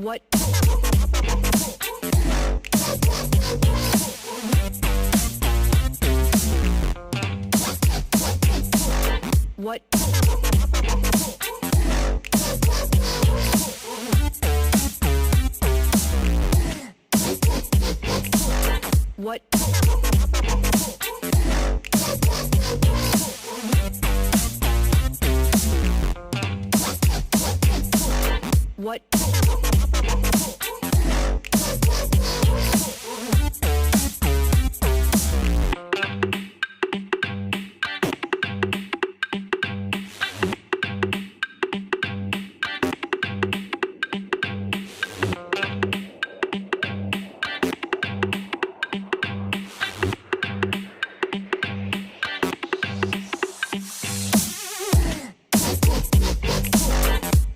What? What? What? What?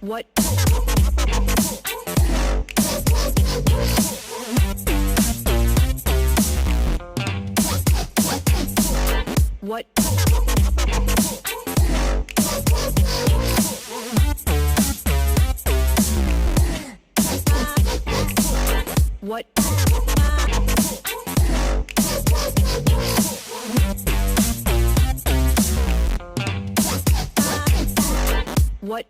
What? What? What? What?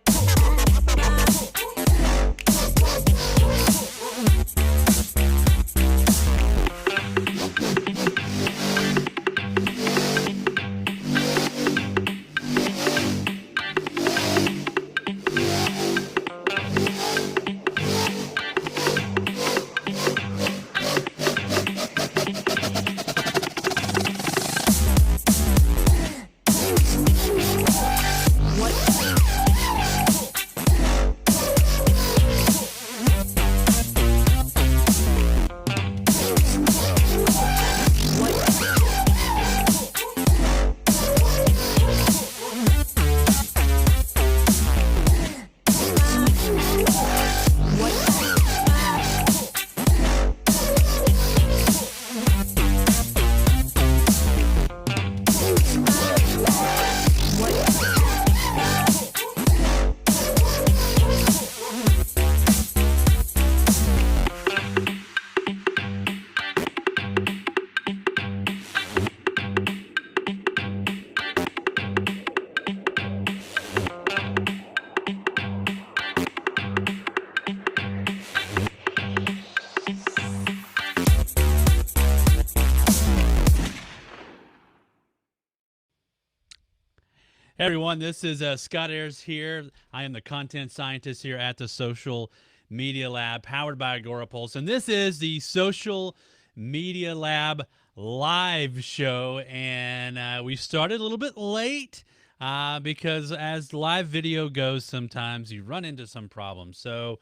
Hey everyone, this is Scott Ayers here. I am the content scientist here at the Social Media Lab, powered by Agorapulse, and this is the Social Media Lab live show. And we started a little bit late because as live video goes, sometimes you run into some problems. So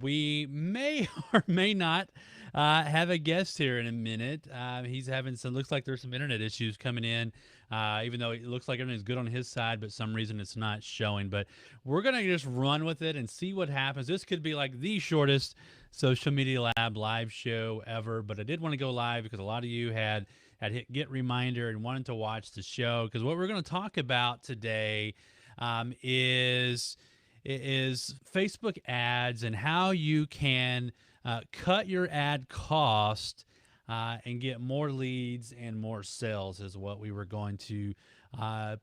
we may or may not have a guest here in a minute. He's having some, looks like there's some internet issues coming in. Even though it looks like everything's good on his side, but some reason it's not showing. But we're going to just run with it and see what happens. This could be like the shortest Social Media Lab live show ever, but I did want to go live because a lot of you had hit get reminder and wanted to watch the show. Because what we're going to talk about today is Facebook ads and how you can cut your ad cost and get more leads and more sales is what we were going to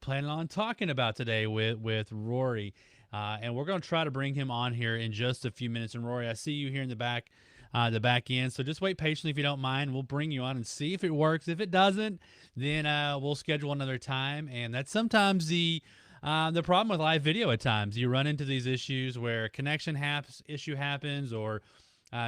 plan on talking about today with Rory. And we're going to try to bring him on here in just a few minutes. And Rory, I see you here in the back end. So just wait patiently if you don't mind. We'll bring you on and see if it works. If it doesn't, then we'll schedule another time. And that's sometimes the problem with live video at times. You run into these issues where a connection issue happens or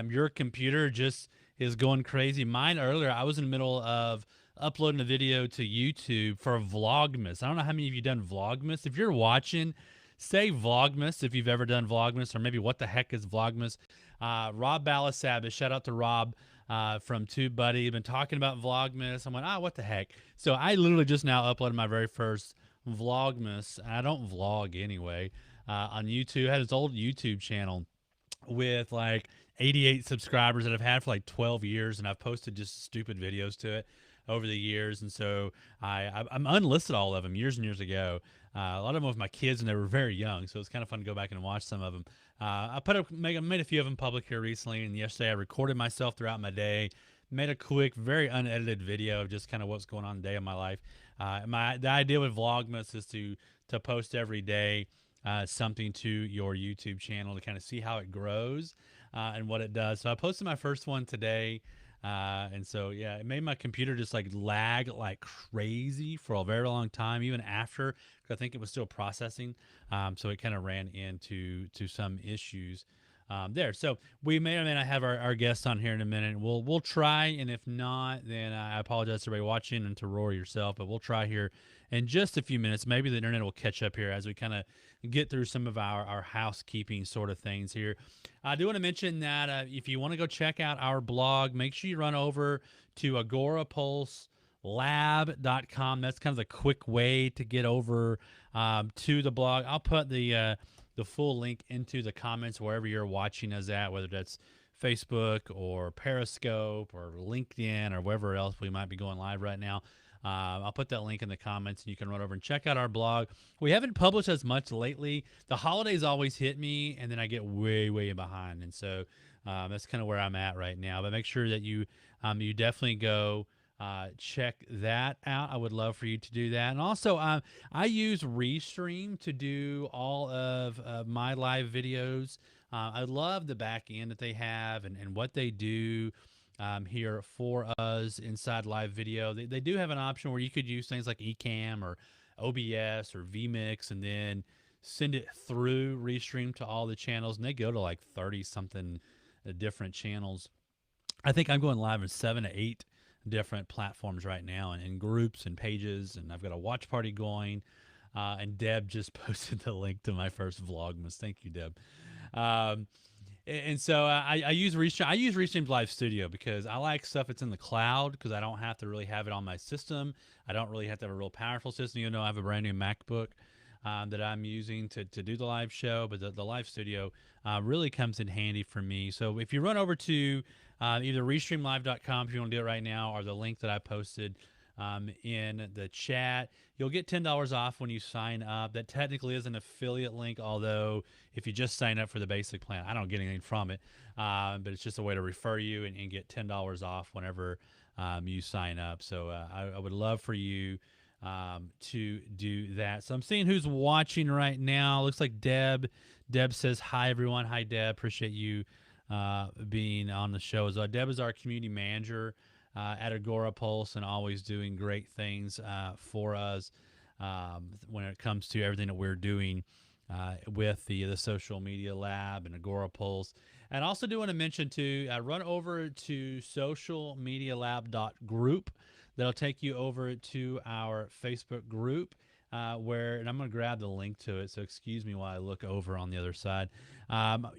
your computer just is going crazy. Mine earlier, I was in the middle of uploading a video to YouTube for Vlogmas. I don't know how many of you done Vlogmas. If you're watching, say Vlogmas if you've ever done Vlogmas, or maybe what the heck is Vlogmas. Rob Balasabas, shout out to Rob from TubeBuddy. Been talking about Vlogmas. I'm like, what the heck? So I literally just now uploaded my very first Vlogmas. I don't vlog anyway on YouTube. I had this old YouTube channel with like 88 subscribers that I've had for like 12 years, and I've posted just stupid videos to it. over the years, and so I'm unlisted all of them years and years ago. A lot of them with my kids, and they were very young, so it's kind of fun to go back and watch some of them. Made a few of them public here recently, and yesterday I recorded myself throughout my day, made a quick, very unedited video of just kind of what's going on today in my life. The idea with Vlogmas is to post every day something to your YouTube channel to kind of see how it grows and what it does. So I posted my first one today. And so, yeah, it made my computer just like lag like crazy for a very long time, even after, because I think it was still processing. So it kind of ran into some issues there. So we may or may not have our guest on here in a minute. We'll try, and if not, then I apologize to everybody watching and to Rory yourself, but we'll try here in just a few minutes. Maybe the internet will catch up here as we kind of get through some of our housekeeping sort of things here. I do want to mention that if you want to go check out our blog, make sure you run over to agorapulselab.com. That's kind of the quick way to get over to the blog. I'll put the full link into the comments wherever you're watching us at, whether that's Facebook or Periscope or LinkedIn or wherever else we might be going live right now. I'll put that link in the comments, and you can run over and check out our blog. We haven't published as much lately. The holidays always hit me, and then I get way, way behind. And so that's kind of where I'm at right now. But make sure that you definitely go check that out. I would love for you to do that. And also, I use Restream to do all of my live videos. I love the back end that they have and what they do here for us inside live video. They do have an option where you could use things like Ecamm or OBS or vMix and then send it through Restream to all the channels, and they go to like 30 something different channels. I think I'm going live in 7 to 8 different platforms right now, and groups and pages, and I've got a watch party going. And Deb just posted the link to my first Vlogmas. Thank you, Deb. And so I use Restream. I use Restream's Live Studio because I like stuff that's in the cloud, because I don't have to really have it on my system. I don't really have to have a real powerful system, even though I have a brand new MacBook that I'm using to do the live show. But the Live Studio really comes in handy for me. So if you run over to either restreamlive.com if you want to do it right now, or the link that I posted in the chat, you'll get $10 off when you sign up. That technically is an affiliate link, although if you just sign up for the basic plan, I don't get anything from it, but it's just a way to refer you and get $10 off whenever you sign up. So I would love for you to do that. So I'm seeing who's watching right now. Looks like Deb says hi, everyone. Hi, Deb. Appreciate you being on the show as well. Deb is our community manager at Agora Pulse, and always doing great things for us when it comes to everything that we're doing with the social media lab and Agora Pulse. And also do want to mention too, run over to socialmedialab.group. That'll take you over to our Facebook group. And I'm going to grab the link to it, so excuse me while I look over on the other side.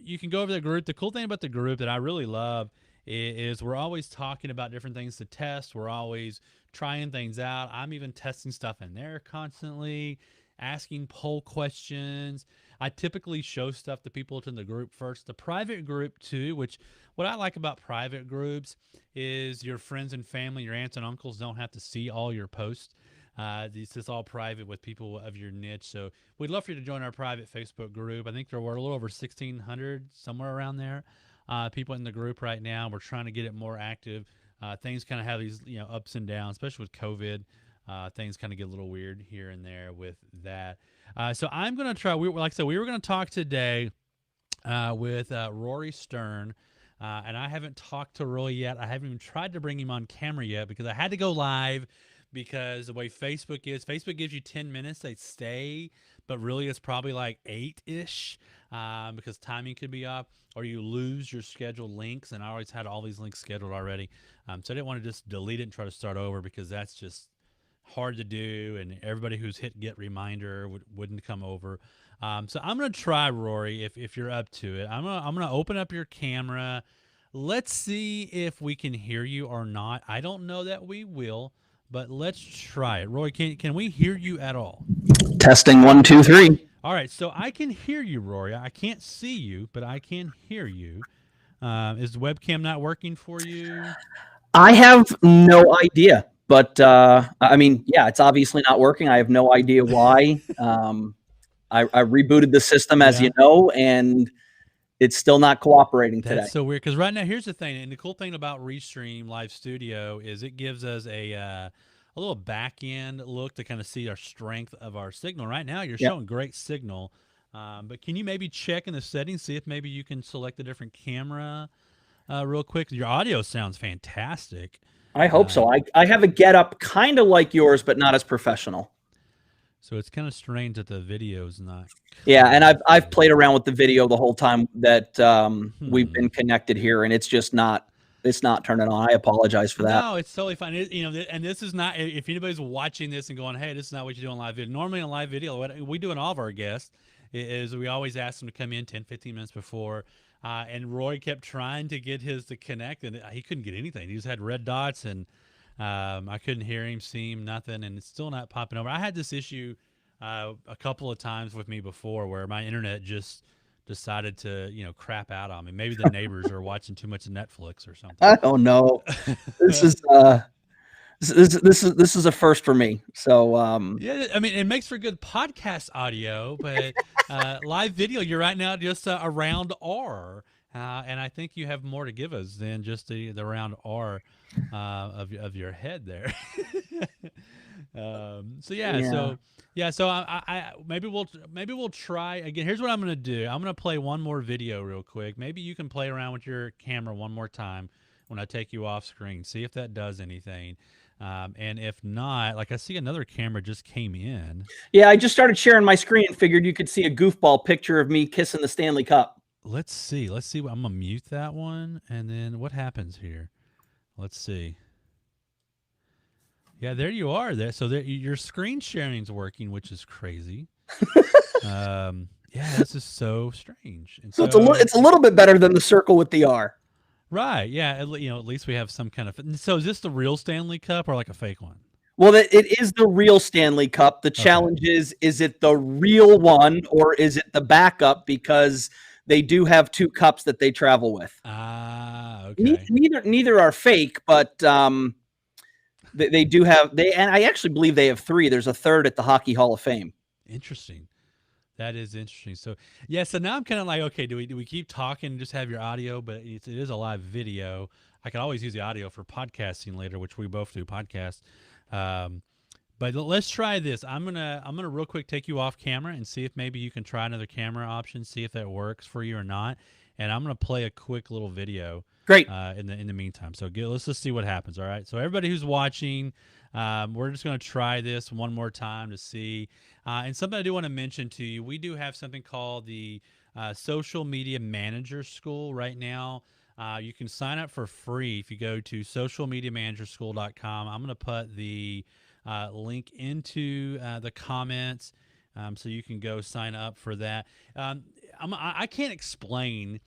You can go over the group. The cool thing about the group that I really love is we're always talking about different things to test. We're always trying things out. I'm even testing stuff in there constantly, asking poll questions. I typically show stuff to people in the group first. The private group too, which what I like about private groups is your friends and family, your aunts and uncles don't have to see all your posts. This is all private with people of your niche. So we'd love for you to join our private Facebook group. I think there were a little over 1,600, somewhere around there, people in the group right now. We're trying to get it more active. Things kind of have these, ups and downs, especially with COVID. Things kind of get a little weird here and there with that. So I'm going to try, like I said, we were going to talk today with Rory Stern. And I haven't talked to Roy yet. I haven't even tried to bring him on camera yet because I had to go live, because the way Facebook gives you 10 minutes, they stay, but really it's probably like 8-ish because timing could be off, or you lose your scheduled links. And I always had all these links scheduled already. So I didn't want to just delete it and try to start over, because that's just hard to do. And everybody who's hit get reminder wouldn't come over. So I'm going to try, Rory, if you're up to it. I'm gonna open up your camera. Let's see if we can hear you or not. I don't know that we will, but let's try it. Rory, can we hear you at all? Testing 1, 2, 3. All right, so I can hear you, Rory. I can't see you, but I can hear you. Is the webcam not working for you? I have no idea. But I mean, yeah, it's obviously not working. I have no idea why. I rebooted the system, as you Yeah. know, and it's still not cooperating today. That's so weird because right now, here's the thing, and the cool thing about Restream Live Studio is it gives us a little back end look to kind of see our strength of our signal. Right now, you're Yep. showing great signal, but can you maybe check in the settings, see if maybe you can select a different camera real quick? Your audio sounds fantastic. I hope so. I have a get up kind of like yours, but not as professional. So it's kind of strange that the video's not. Yeah, and I've coming played around with the video the whole time that we've through. been connected here, and it's just not turning on. I apologize for that. No, it's totally fine. And this is not. If anybody's watching this and going, "Hey, this is not what you do on live video." Normally on live video, what we do in all of our guests is we always ask them to come in 10, 15 minutes before. And Roy kept trying to get his to connect, and he couldn't get anything. He just had red dots, and I couldn't hear him, see him, nothing, and it's still not popping over. I had this issue a couple of times with me before, where my internet just decided to crap out on me. Maybe the neighbors are watching too much Netflix or something. I don't know. This is this is a first for me. So Yeah, I mean, it makes for good podcast audio, but live video, you're right now just around R, and I think you have more to give us than just the round R of your head there. So I maybe we'll try again. Here's what I'm gonna do. I'm gonna play one more video real quick. Maybe you can play around with your camera one more time when I take you off screen. See if that does anything. And if not, like I see another camera just came in. yeah, I just started sharing my screen and figured you could see a goofball picture of me kissing the Stanley Cup. Let's see. I'm gonna mute that one, and then what happens here? Let's see. Yeah, there you are. There, so there, your screen sharing's working, which is crazy. Yeah, this is so strange. And So it's a little bit better than the circle with the R. right. Yeah, at least we have some kind of. So is this the real Stanley Cup or like a fake one? Well, it is the real Stanley Cup. The challenge is it the real one or is it the backup? Because they do have two cups that they travel with. Ah, okay. Neither are fake, but they do have and I actually believe they have three. There's a third at the Hockey Hall of Fame. Interesting. That is interesting. So yeah, so now I'm kind of like, okay, do we keep talking and just have your audio? But it is a live video. I can always use the audio for podcasting later, which we both do podcast. But let's try this. I'm gonna real quick take you off camera and see if maybe you can try another camera option, see if that works for you or not. And I'm gonna play a quick little video. Great. In the meantime, so let's just see what happens. All right. So everybody who's watching, we're just going to try this one more time to see. And something I do want to mention to you, we do have something called the Social Media Manager School right now. You can sign up for free if you go to socialmediamanagerschool.com. I'm going to put the link into the comments so you can go sign up for that. I can't explain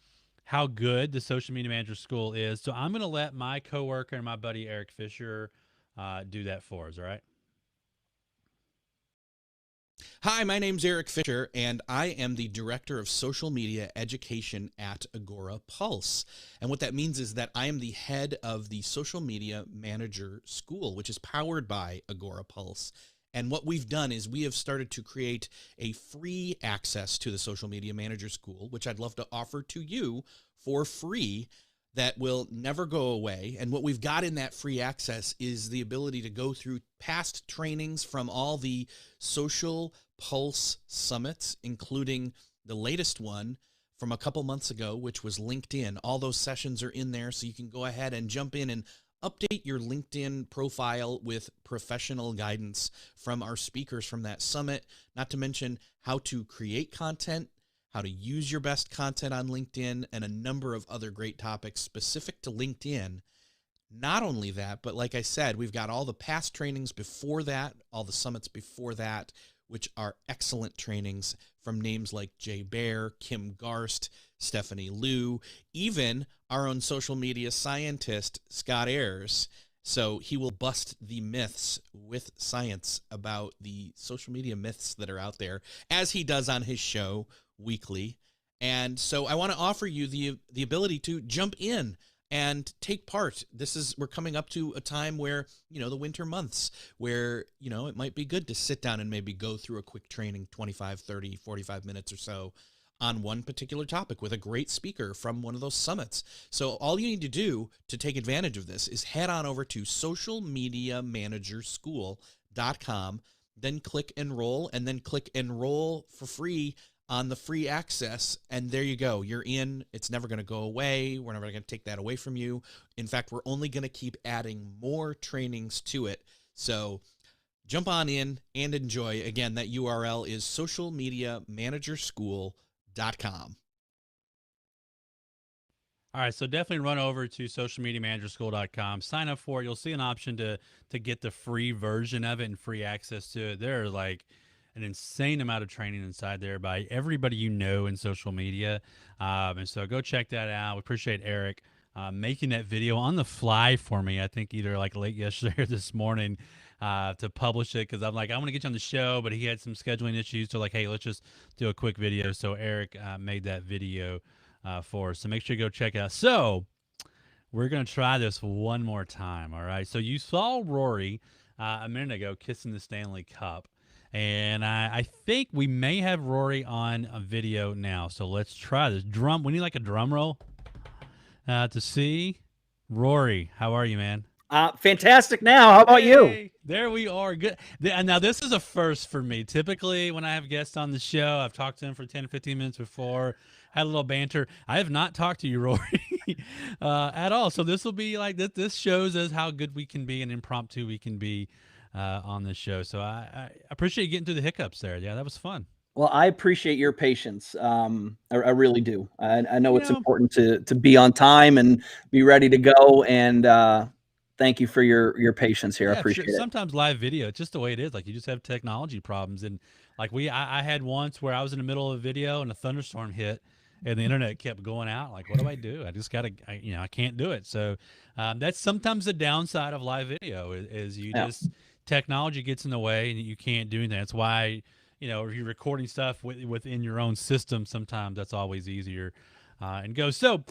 how good the Social Media Manager School is. So I'm going to let my coworker and my buddy Eric Fisher do that for us, all right? Hi, my name's Eric Fisher, and I am the Director of Social Media Education at Agora Pulse. And what that means is that I am the head of the Social Media Manager School, which is powered by Agora Pulse. And what we've done is we have started to create a free access to the Social Media Manager School, which I'd love to offer to you for free, that will never go away. And what we've got in that free access is the ability to go through past trainings from all the Social Pulse summits, including the latest one from a couple months ago, which was LinkedIn. All those sessions are in there, so you can go ahead and jump in and update your LinkedIn profile with professional guidance from our speakers from that summit, not to mention how to create content, how to use your best content on LinkedIn, and a number of other great topics specific to LinkedIn. Not only that, but like I said, we've got all the past trainings before that, all the summits before that, which are excellent trainings from names like Jay Baer, Kim Garst, Stephanie Liu, even our own social media scientist, Scott Ayers. So he will bust the myths with science about the social media myths that are out there, as he does on his show weekly. And so I want to offer you the ability to jump in and take part. We're coming up to a time where, the winter months where, it might be good to sit down and maybe go through a quick training, 25, 30, 45 minutes or so on one particular topic with a great speaker from one of those summits. So all you need to do to take advantage of this is head on over to socialmediamanagerschool.com, then click enroll, and then click enroll for free on the free access, and there you go. You're in. It's never going to go away. We're never going to take that away from you. In fact, we're only going to keep adding more trainings to it. So jump on in and enjoy. Again, that URL is socialmediamanagerschool.com. All right, so definitely run over to socialmediamanagerschool.com, sign up for it. You'll see an option to get the free version of it and free access to it. There are like an insane amount of training inside there by everybody you know in social media. And so go check that out. We appreciate Eric making that video on the fly for me, I think either like late yesterday or this morning, to publish it, because I'm like, I want to get you on the show, but he had some scheduling issues. So like, hey, let's just do a quick video. So Eric made that video for us. So make sure you go check it out. So we're going to try this one more time, all right? So you saw Rory a minute ago kissing the Stanley Cup. And I think we may have Rory on a video now. So let's try this. Drum. We need like a drum roll to see. Rory, how are you, man? Fantastic now. How about you? There we are. Good. And now this is a first for me. Typically, when I have guests on the show, I've talked to them for 10, 15 minutes before, had a little banter. I have not talked to you, Rory, at all. So this will be like this. This shows us how good we can be and impromptu we can be on this show. So I appreciate you getting through the hiccups there. Yeah, that was fun. Well, I appreciate your patience. I really do. I know it's important to be on time and be ready to go. And thank you for your patience here. I appreciate it. Sometimes live video, it's just the way it is. Like you just have technology problems. And like I had once where I was in the middle of a video and a thunderstorm hit and the internet kept going out. Like, what do I do? I just I can't do it. So that's sometimes the downside of live video is you just technology gets in the way and you can't do anything. That's why, if you're recording stuff within your own system, sometimes that's always easier and go. So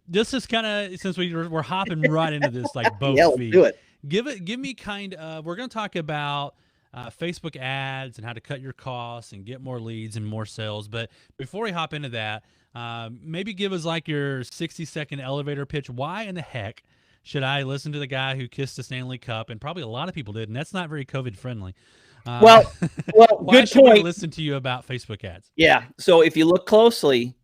this is kind of, since we're hopping right into this, like both feet. Let's do it. Give me kind of, we're going to talk about Facebook ads and how to cut your costs and get more leads and more sales. But before we hop into that, maybe give us like your 60-second elevator pitch. Why in the heck should I listen to the guy who kissed the Stanley Cup? And probably a lot of people did, and that's not very COVID friendly. Why good should point. I listen to you about Facebook ads? Yeah. So if you look closely,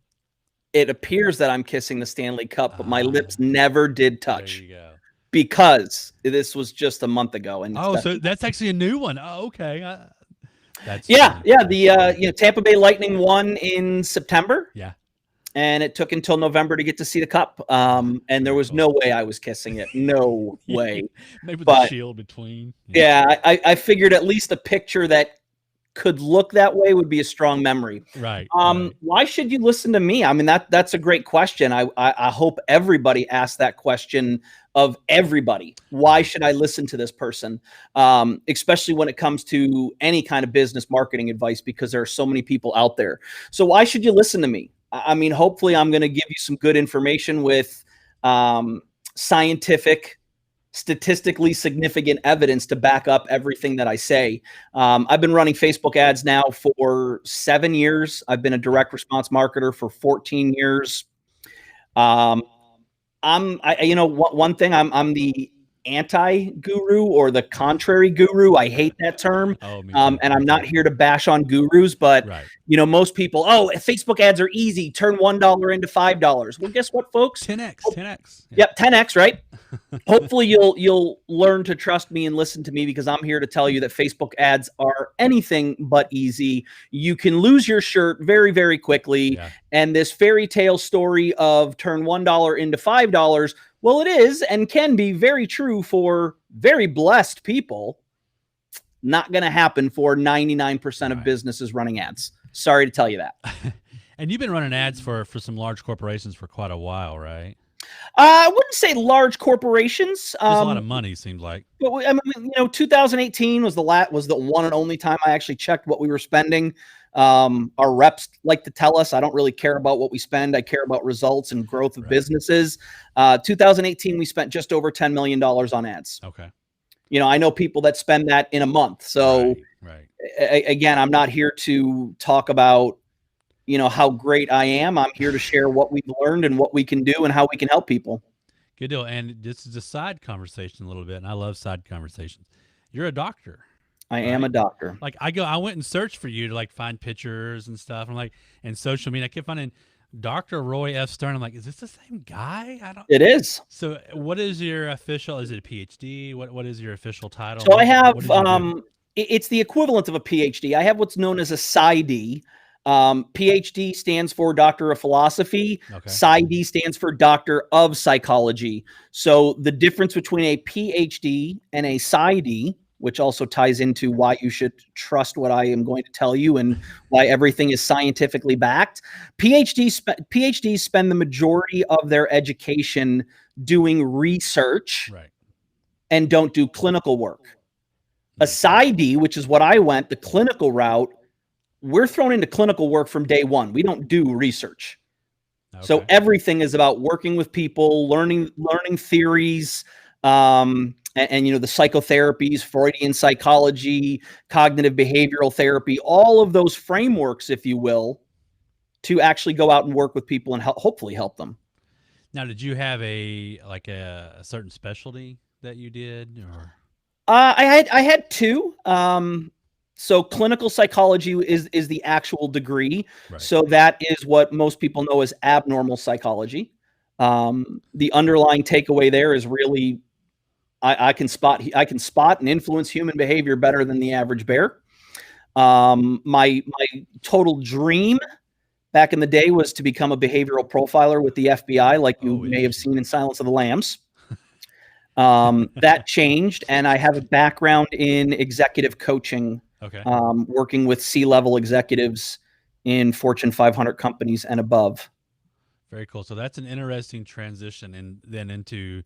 it appears that I'm kissing the Stanley Cup, but my lips never did touch. There you go. Because this was just a month ago. And so that's actually a new one. Oh, okay. That's the Tampa Bay Lightning won in September. Yeah. And it took until November to get to see the cup. And there was no way I was kissing it. No way. Maybe the shield between. Yeah, I figured at least a picture that could look that way would be a strong memory. Right. Why should you listen to me? I mean, that's a great question. I hope everybody asks that question of everybody. Why should I listen to this person? Especially when it comes to any kind of business marketing advice, because there are so many people out there. So why should you listen to me? I mean, hopefully I'm going to give you some good information with scientific, statistically significant evidence to back up everything that I say. I've been running Facebook ads now for 7 years. I've been a direct response marketer for 14 years. One thing, I'm the anti-guru or the contrary guru. I hate that term. And I'm not here to bash on gurus, but most people, Facebook ads are easy. Turn $1 into $5. Well, guess what, folks? 10x. Yep, 10x, right? Hopefully you'll learn to trust me and listen to me, because I'm here to tell you that Facebook ads are anything but easy. You can lose your shirt very, very quickly. Yeah. And this fairy tale story of turn $1 into $5, well, it is and can be very true for very blessed people. Not going to happen for 99% of businesses running ads. Sorry to tell you that. And you've been running ads for some large corporations for quite a while, right? I wouldn't say large corporations. There's a lot of money, seems like. But I mean, 2018 was the one and only time I actually checked what we were spending Our reps like to tell us, I don't really care about what we spend. I care about results and growth of businesses. 2018, we spent just over $10 million on ads. Okay. You know, I know people that spend that in a month. So again, I'm not here to talk about, you know, how great I am. I'm here to share what we've learned and what we can do and how we can help people. Good deal. And this is a side conversation a little bit, and I love side conversations. You're a doctor. I am a doctor. Like I went and searched for you to like find pictures and stuff. I'm like, and social media, I kept finding Dr. Roy F. Stern. I'm like, is this the same guy? It is. So what is your official, is it a PhD? What is your official title? So I have, it's the equivalent of a PhD. I have what's known as a PsyD. PhD stands for Doctor of Philosophy. PsyD stands for Doctor of Psychology. So the difference between a PhD and a PsyD, which also ties into why you should trust what I am going to tell you and why everything is scientifically backed. PhDs spend the majority of their education doing research and don't do clinical work. A PsyD, which is what I went, the clinical route, we're thrown into clinical work from day one. We don't do research. So everything is about working with people, learning theories, and you know, the psychotherapies, Freudian psychology, cognitive behavioral therapy, all of those frameworks, if you will, to actually go out and work with people and hopefully help them. Now, did you have a certain specialty that you did, or? I had two. So clinical psychology is the actual degree. So that is what most people know as abnormal psychology. The underlying takeaway there is really, I can spot and influence human behavior better than the average bear. My total dream back in the day was to become a behavioral profiler with the FBI, like you may have seen in Silence of the Lambs. That changed, and I have a background in executive coaching, working with C-level executives in Fortune 500 companies and above. Very cool. So that's an interesting transition, and then into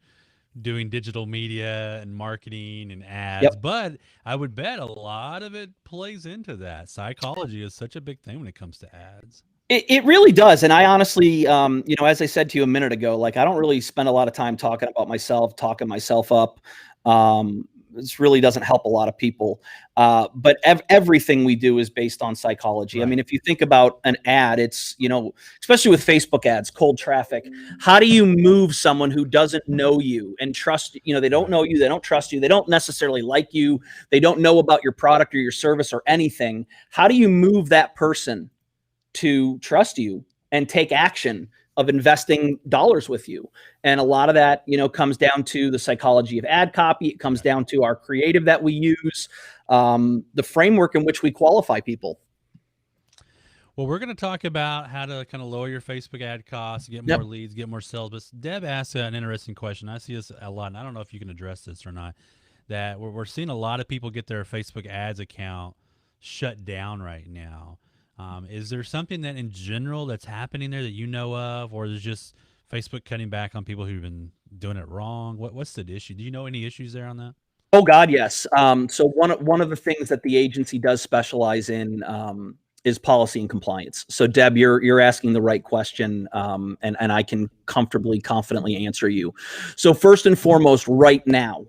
doing digital media and marketing and ads. But I would bet a lot of it plays into that. Psychology is such a big thing when it comes to ads. It really does. And I honestly, you know, as I said to you a minute ago, like I don't really spend a lot of time talking about myself, talking myself up. This really doesn't help a lot of people. But everything we do is based on psychology. I mean, if you think about an ad, it's, you know, especially with Facebook ads, cold traffic, how do you move someone who doesn't know you and trust, you know, they don't know you, they don't trust you, they don't necessarily like you, they don't know about your product or your service or anything. How do you move that person to trust you and take action of investing dollars with you? And a lot of that, you know, comes down to the psychology of ad copy. It comes down to our creative that we use, the framework in which we qualify people. Well, we're going to talk about how to kind of lower your Facebook ad costs, get more leads, get more sales. But Deb asked an interesting question. I see this a lot, and I don't know if you can address this or not, that we're seeing a lot of people get their Facebook ads account shut down right now. Is there something that in general that's happening there that you know of, or is it just Facebook cutting back on people who've been doing it wrong? What's the issue? Do you know any issues there on that? Oh God, yes. So one of the things that the agency does specialize in is policy and compliance. So Deb, you're asking the right question, and I can confidently answer you. So first and foremost, right now,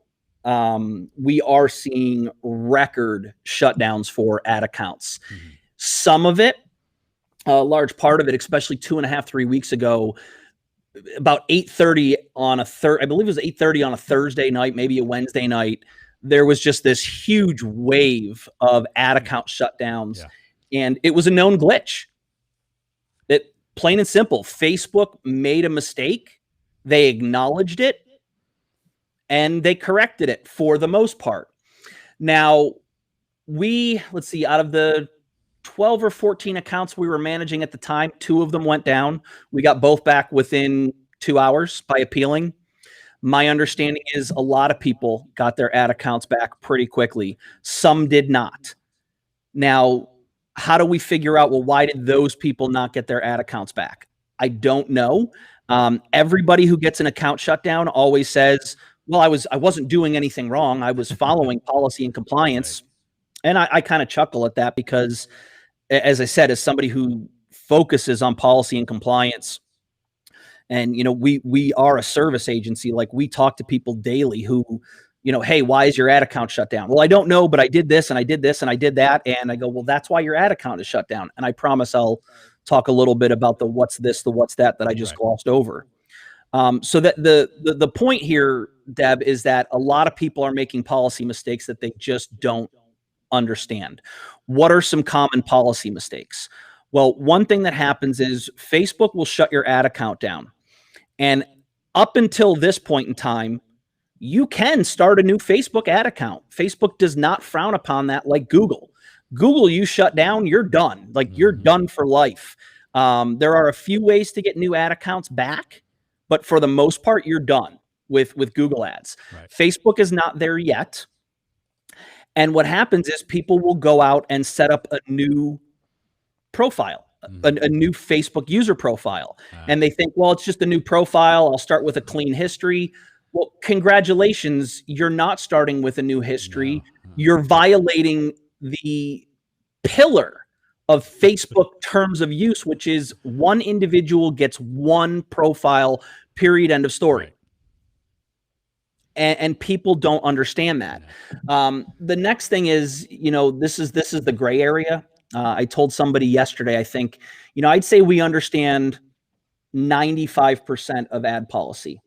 we are seeing record shutdowns for ad accounts. Some of it, a large part of it, especially 2.5-3 weeks ago, about 8:30 on I believe it was 8:30 on a Thursday night, maybe a Wednesday night, there was just this huge wave of ad account shutdowns. And it was a known glitch. It, plain and simple, Facebook made a mistake. They acknowledged it and they corrected it for the most part. Now, let's see, out of the 12 or 14 accounts we were managing at the time, 2 of them went down. We got both back within 2 hours by appealing. My understanding is a lot of people got their ad accounts back pretty quickly. Some did not. Now, how do we figure out, well, why did those people not get their ad accounts back? I don't know. Everybody who gets an account shut down always says, well, I wasn't doing anything wrong. I was following policy and compliance. And I kind of chuckle at that because as I said, as somebody who focuses on policy and compliance, and we are a service agency. Like, we talk to people daily who, hey, why is your ad account shut down? Well, I don't know, but I did this and I did this and I did that. And I go, well, that's why your ad account is shut down. And I promise I'll talk a little bit about the what's this, the what's that I just glossed over. So that the point here, Deb, is that a lot of people are making policy mistakes that they just don't understand. What are some common policy mistakes? Well, one thing that happens is Facebook will shut your ad account down. And up until this point in time, you can start a new Facebook ad account. Facebook does not frown upon that like Google. Google, you shut down, you're done. Like, you're done for life. There are a few ways to get new ad accounts back, but for the most part, you're done with Google ads. Right. Facebook is not there yet. And what happens is people will go out and set up a new profile, a new Facebook user profile. And they think, well, it's just a new profile. I'll start with a clean history. Well, congratulations. You're not starting with a new history. No. You're violating the pillar of Facebook terms of use, which is one individual gets one profile, period, end of story. Right. And people don't understand that. The next thing is, this is the gray area. I told somebody yesterday, I think, I'd say we understand 95% of ad policy.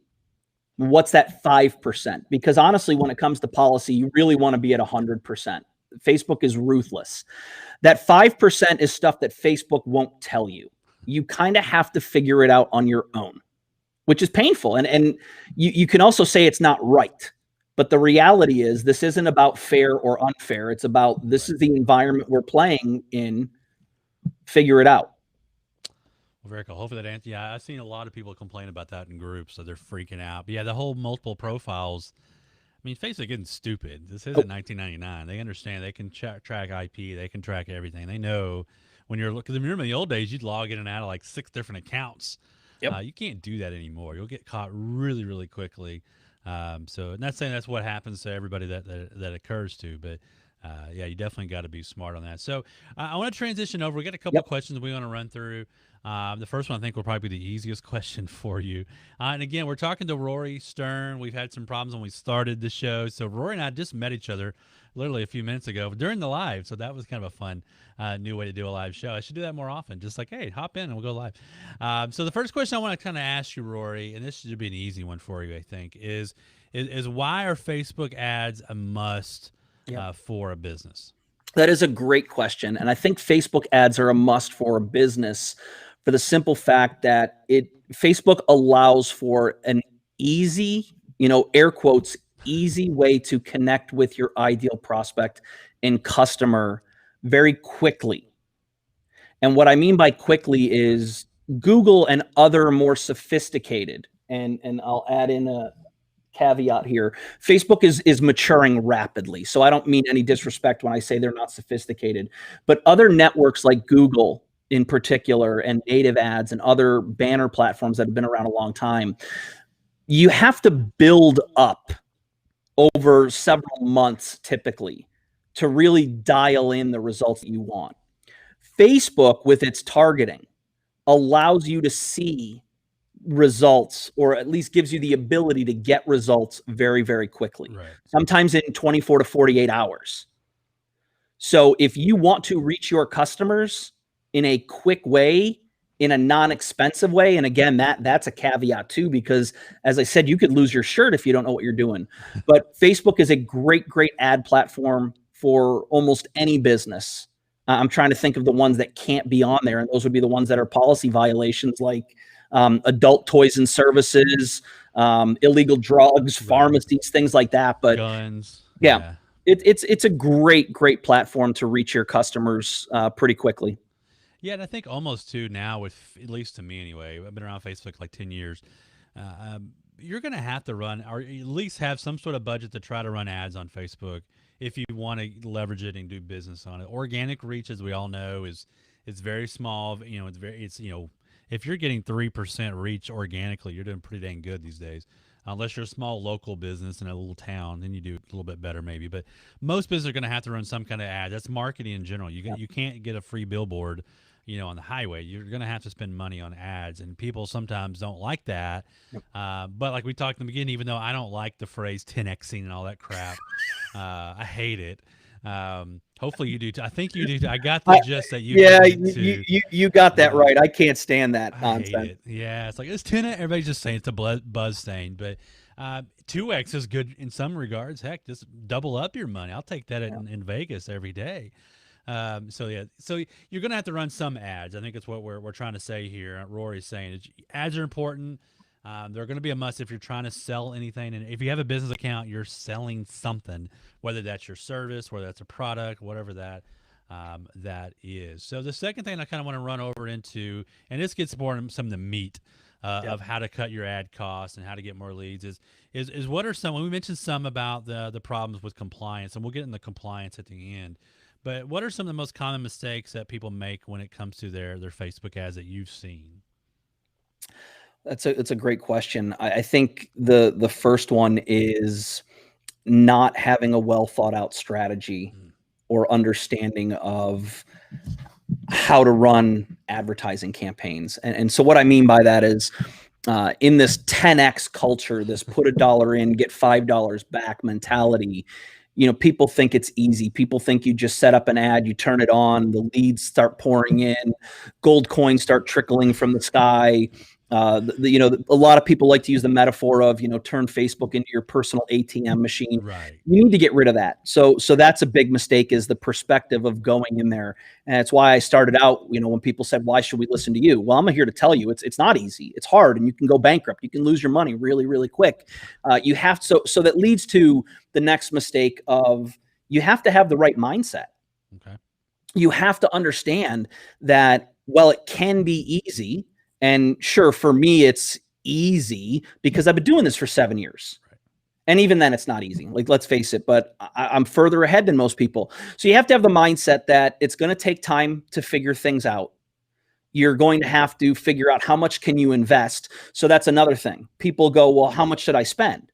What's that 5%? Because honestly, when it comes to policy, you really want to be at 100%. Facebook is ruthless. That 5% is stuff that Facebook won't tell you. You kind of have to figure it out on your own, which is painful. And you can also say it's not right. But the reality is, this isn't about fair or unfair. It's about, this is the environment we're playing in. Figure it out. Well, very cool. Hopefully that answers. Yeah, I've seen a lot of people complain about that in groups, so they're freaking out. But yeah, the whole multiple profiles. I mean, Facebook isn't stupid. This isn't 1999. They understand. They can track IP. They can track everything. They know when you're looking. Remember in the old days, you'd log in and out of like 6 different accounts. Yep. You can't do that anymore. You'll get caught really, really quickly. So not saying that's what happens to everybody that occurs to, but yeah, you definitely got to be smart on that. So I want to transition over. We got a couple of questions we want to run through. The first one I think will probably be the easiest question for you. And again, we're talking to Rory Stern. We've had some problems when we started the show. So Rory and I just met each other literally a few minutes ago during the live. So that was kind of a fun new way to do a live show. I should do that more often. Just like, hey, hop in and we'll go live. So the first question I want to kind of ask you, Rory, and this should be an easy one for you, I think, is why are Facebook ads a must for a business? That is a great question. And I think Facebook ads are a must for a business for the simple fact that Facebook allows for an easy, air quotes, easy way to connect with your ideal prospect and customer very quickly. And what I mean by quickly is Google and other more sophisticated, and I'll add in a caveat here, Facebook is maturing rapidly. So I don't mean any disrespect when I say they're not sophisticated, but other networks like Google in particular, and native ads and other banner platforms that have been around a long time, you have to build up over several months typically to really dial in the results that you want. Facebook, with its targeting, allows you to see results, or at least gives you the ability to get results very, very quickly. Right. Sometimes in 24 to 48 hours. So if you want to reach your customers in a quick way, in a non-expensive way, and again, that's a caveat too, because as I said, you could lose your shirt if you don't know what you're doing. But Facebook is a great, great ad platform for almost any business. I'm trying to think of the ones that can't be on there, and those would be the ones that are policy violations, like adult toys and services, illegal drugs, pharmacies, things like that. But guns, yeah. It's a great, great platform to reach your customers pretty quickly. Yeah, and I think almost too now, with at least to me anyway, I've been around Facebook like 10 years. You're going to have to run, or at least have some sort of budget to try to run ads on Facebook if you want to leverage it and do business on it. Organic reach, as we all know, is very small. If you're getting 3% reach organically, you're doing pretty dang good these days. Unless you're a small local business in a little town, then you do a little bit better maybe. But most businesses are going to have to run some kind of ad. That's marketing in general. You can't get a free billboard, on the highway. You're going to have to spend money on ads, and people sometimes don't like that. But like we talked in the beginning, even though I don't like the phrase 10xing and all that crap, I hate it. Hopefully you do too. I think you do too. I got the gist that you. Yeah, too. you got that right. I can't stand that I nonsense. hate it. Yeah, it's like it's 10. Everybody's just saying it's a buzz thing, but 2x is good in some regards. Heck, just double up your money. I'll take that in Vegas every day. So you're gonna have to run some ads. I think that's what we're trying to say here. Rory's saying ads are important. They're going to be a must if you're trying to sell anything. And if you have a business account, you're selling something, whether that's your service, whether that's a product, whatever that is. So the second thing I kind of want to run over into, and this gets more into some of the meat of how to cut your ad costs and how to get more leads, is what are some, we mentioned some about the problems with compliance, and we'll get into compliance at the end. But what are some of the most common mistakes that people make when it comes to their Facebook ads that you've seen? That's a great question. I think the first one is not having a well thought out strategy or understanding of how to run advertising campaigns. And so what I mean by that is in this 10x culture, this put $1 in, get $5 back mentality, people think it's easy. People think you just set up an ad, you turn it on, the leads start pouring in, gold coins start trickling from the sky. A lot of people like to use the metaphor of, turn Facebook into your personal ATM machine. Right. You need to get rid of that. So that's a big mistake, is the perspective of going in there. And it's why I started out, when people said, why should we listen to you? Well, I'm here to tell you it's not easy. It's hard, and you can go bankrupt. You can lose your money really, really quick. You have to, so that leads to the next mistake of you have to have the right mindset. Okay. You have to understand that, well, it can be easy. And sure, for me, it's easy because I've been doing this for 7 years. Right. And even then, it's not easy. Like, let's face it, but I'm further ahead than most people. So you have to have the mindset that it's going to take time to figure things out. You're going to have to figure out how much can you invest. So that's another thing. People go, well, how much should I spend?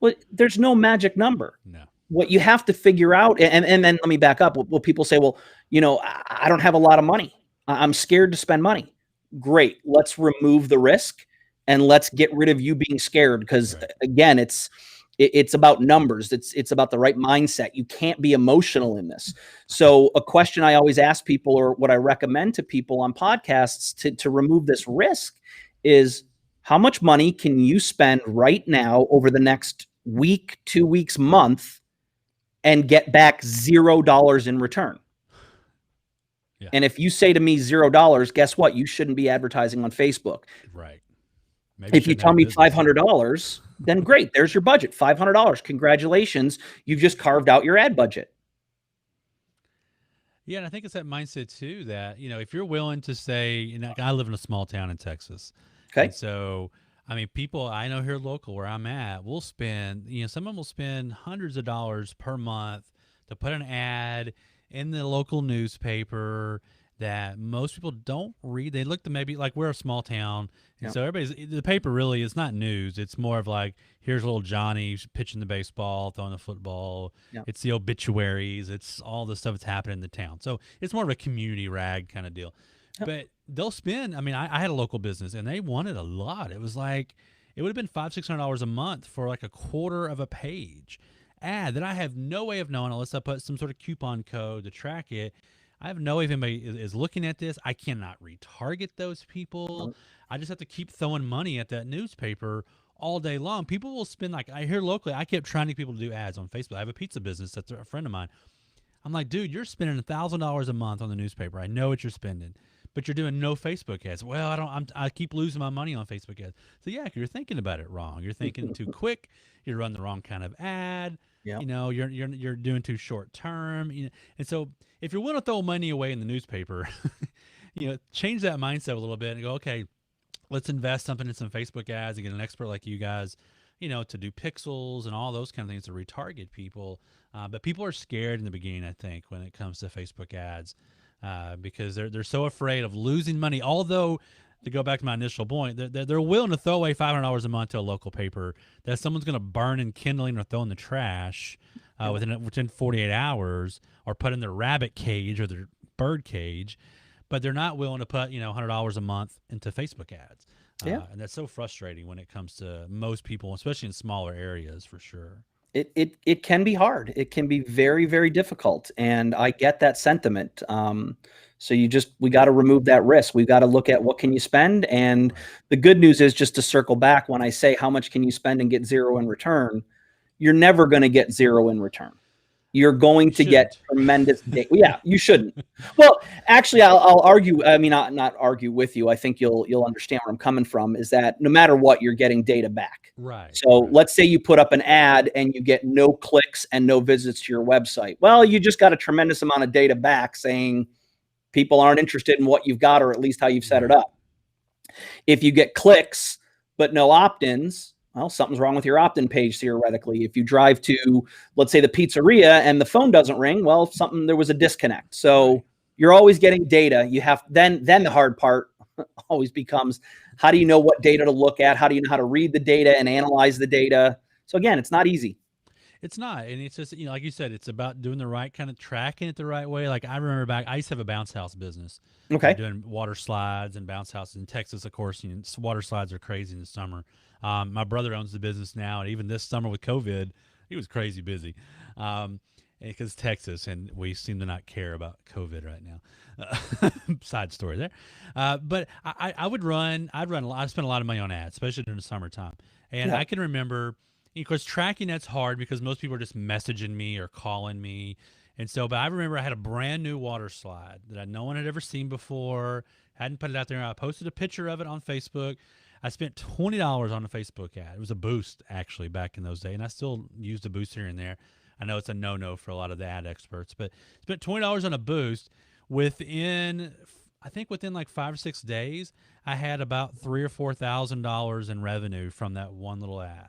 Well, there's no magic number. No. What you have to figure out, and then let me back up. Well, people say, well, I don't have a lot of money. I'm scared to spend money. Great. Let's remove the risk and let's get rid of you being scared. Because again, it's about numbers. It's about the right mindset. You can't be emotional in this. So a question I always ask people, or what I recommend to people on podcasts to remove this risk, is how much money can you spend right now over the next week, 2 weeks, month, and get back $0 in return? Yeah. And if you say to me $0, guess what? You shouldn't be advertising on Facebook. Right. Maybe if you tell me $500, then great. There's your budget. $500. Congratulations. You've just carved out your ad budget. Yeah, and I think it's that mindset too that, if you're willing to say, I live in a small town in Texas. Okay. And so, people I know here local where I'm at will spend, someone will spend hundreds of dollars per month to put an ad in the local newspaper that most people don't read. They look to, maybe, like, we're a small town, and so the paper really is not news. It's more of like, here's little Johnny pitching the baseball, throwing the football. Yep. It's the obituaries. It's all the stuff that's happening in the town. So it's more of a community rag kind of deal. Yep. But they'll spend, I had a local business, and they wanted a lot. It was like, it would have been $500-$600 a month for like a quarter of a page ad that I have no way of knowing, unless I put some sort of coupon code to track it. I have no way if anybody is looking at this. I cannot retarget those people. I just have to keep throwing money at that newspaper all day long. People will spend, like, I hear locally, I kept trying to get people to do ads on Facebook. I have a pizza business that's a friend of mine. I'm like, dude, you're spending $1,000 a month on the newspaper. I know what you're spending, but you're doing no Facebook ads. Well, I keep losing my money on Facebook ads. So yeah, you're thinking about it wrong. You're thinking too quick. You're running the wrong kind of ad. Yep. You're doing too short term. And so if you're willing to throw money away in the newspaper, change that mindset a little bit and go, okay, let's invest something in some Facebook ads and get an expert like you guys, to do pixels and all those kind of things to retarget people. But people are scared in the beginning, I think, when it comes to Facebook ads, because they're so afraid of losing money. Although to go back to my initial point, they're willing to throw away $500 a month to a local paper that someone's going to burn in kindling or throw in the trash within 48 hours, or put in their rabbit cage or their bird cage, but they're not willing to put $100 a month into Facebook ads. And that's so frustrating when it comes to most people, especially in smaller areas, for sure. It can be hard. It can be very, very difficult. And I get that sentiment. So we got to remove that risk. We've got to look at what can you spend. And the good news is, just to circle back, when I say how much can you spend and get zero in return, you're never going to get zero in return. You're going to get tremendous data. Yeah, you shouldn't. Well, actually, I'll argue. I mean, not argue with you. I think you'll understand where I'm coming from. Is that no matter what, you're getting data back. Right. So let's say you put up an ad and you get no clicks and no visits to your website. Well, you just got a tremendous amount of data back saying people aren't interested in what you've got, or at least how you've set it up. If you get clicks but no opt-ins, well, something's wrong with your opt-in page theoretically. If you drive to, let's say, the pizzeria and the phone doesn't ring, well, there was a disconnect. So you're always getting data. You have then the hard part always becomes, how do you know what data to look at? How do you know how to read the data and analyze the data? So again, it's not easy. It's not. And it's just, like you said, it's about doing the right kind of tracking it the right way. Like I remember I used to have a bounce house business. Okay. Doing water slides and bounce houses in Texas, of course. Water slides are crazy in the summer. My brother owns the business now, and even this summer with COVID, he was crazy busy because Texas, and we seem to not care about COVID right now. Side story there. But I would run. I spent a lot of money on ads, especially during the summertime. And I can remember, of course, tracking that's hard because most people are just messaging me or calling me. And so, but I remember I had a brand new water slide that no one had ever seen before, hadn't put it out there. I posted a picture of it on Facebook. I spent $20 on a Facebook ad. It was a boost, actually, back in those days. And I still use the boost here and there. I know it's a no-no for a lot of the ad experts, but spent $20 on a boost. Within like 5 or 6 days, I had about $3,000 or $4,000 in revenue from that one little ad.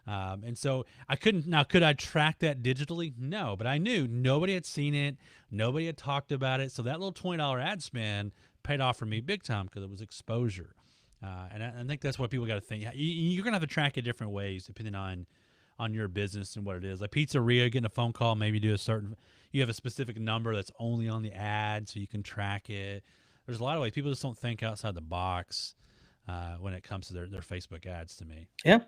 And so could I track that digitally? No, but I knew nobody had seen it. Nobody had talked about it. So that little $20 ad spend paid off for me big time because it was exposure. And I think that's what people got to think. You're going to have to track it different ways depending on your business and what it is. Like pizzeria, getting a phone call, maybe you have a specific number that's only on the ad so you can track it. There's a lot of ways. People just don't think outside the box when it comes to their Facebook ads, to me. Yeah.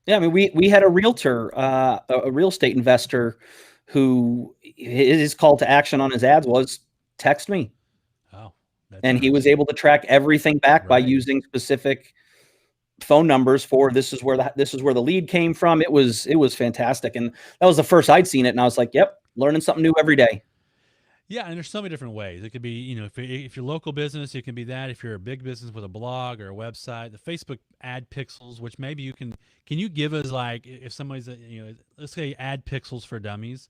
Yeah, I mean, we had a realtor, a real estate investor, who his call to action on his ads was text me. Oh, and he was able to track everything back by using specific phone numbers for this is where the lead came from. It was fantastic, and that was the first I'd seen it, and I was like, yep, learning something new every day. Yeah, and there's so many different ways. It could be, if you're local business, it can be that. If you're a big business with a blog or a website, the Facebook ad pixels, which maybe can you give us, like, if somebody's, let's say ad pixels for dummies,